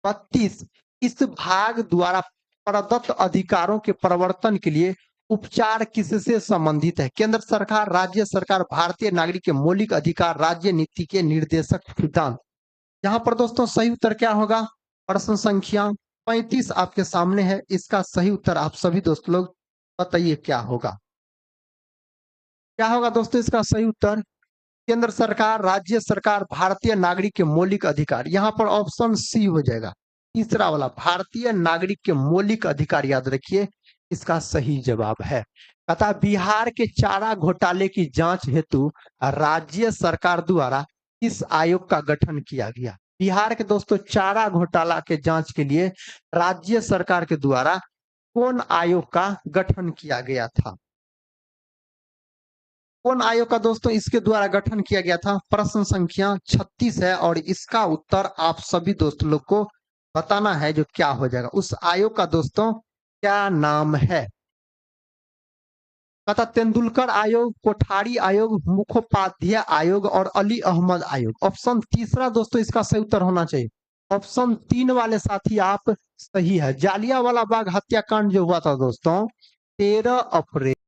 32 इस भाग द्वारा प्रदत्त अधिकारों के प्रवर्तन के लिए उपचार किससे संबंधित है? केंद्र सरकार, राज्य सरकार, भारतीय नागरिक के मौलिक अधिकार, राज्य नीति के निर्देशक सिद्धांत। यहाँ पर दोस्तों सही उत्तर क्या होगा? प्रश्न संख्या 35 आपके सामने है। इसका सही उत्तर आप सभी दोस्त लोग बताइए क्या होगा? क्या होगा दोस्तों इसका सही उत्तर? केंद्र सरकार, राज्य सरकार, भारतीय नागरिक के मौलिक अधिकार। यहाँ पर ऑप्शन सी हो जाएगा, तीसरा वाला भारतीय नागरिक के मौलिक अधिकार। याद रखिए इसका सही जवाब है। तथा बिहार के चारा घोटाले की जांच हेतु राज्य सरकार द्वारा किस आयोग का गठन किया गया? बिहार के दोस्तों चारा घोटाला के जांच के लिए राज्य सरकार के द्वारा कौन आयोग का गठन किया गया था? कौन आयोग का दोस्तों इसके द्वारा गठन किया गया था? प्रश्न संख्या 36 है। और इसका उत्तर आप सभी दोस्त लोग को बताना है जो क्या हो जाएगा। उस आयोग का दोस्तों क्या नाम है? तथा तेंदुलकर आयोग, कोठारी आयोग, मुखोपाध्याय आयोग और अली अहमद आयोग। ऑप्शन तीसरा दोस्तों इसका सही उत्तर होना चाहिए। ऑप्शन 3 वाले साथी आप सही है। जालियांवाला बाग हत्याकांड जो हुआ था दोस्तों 13 अप्रैल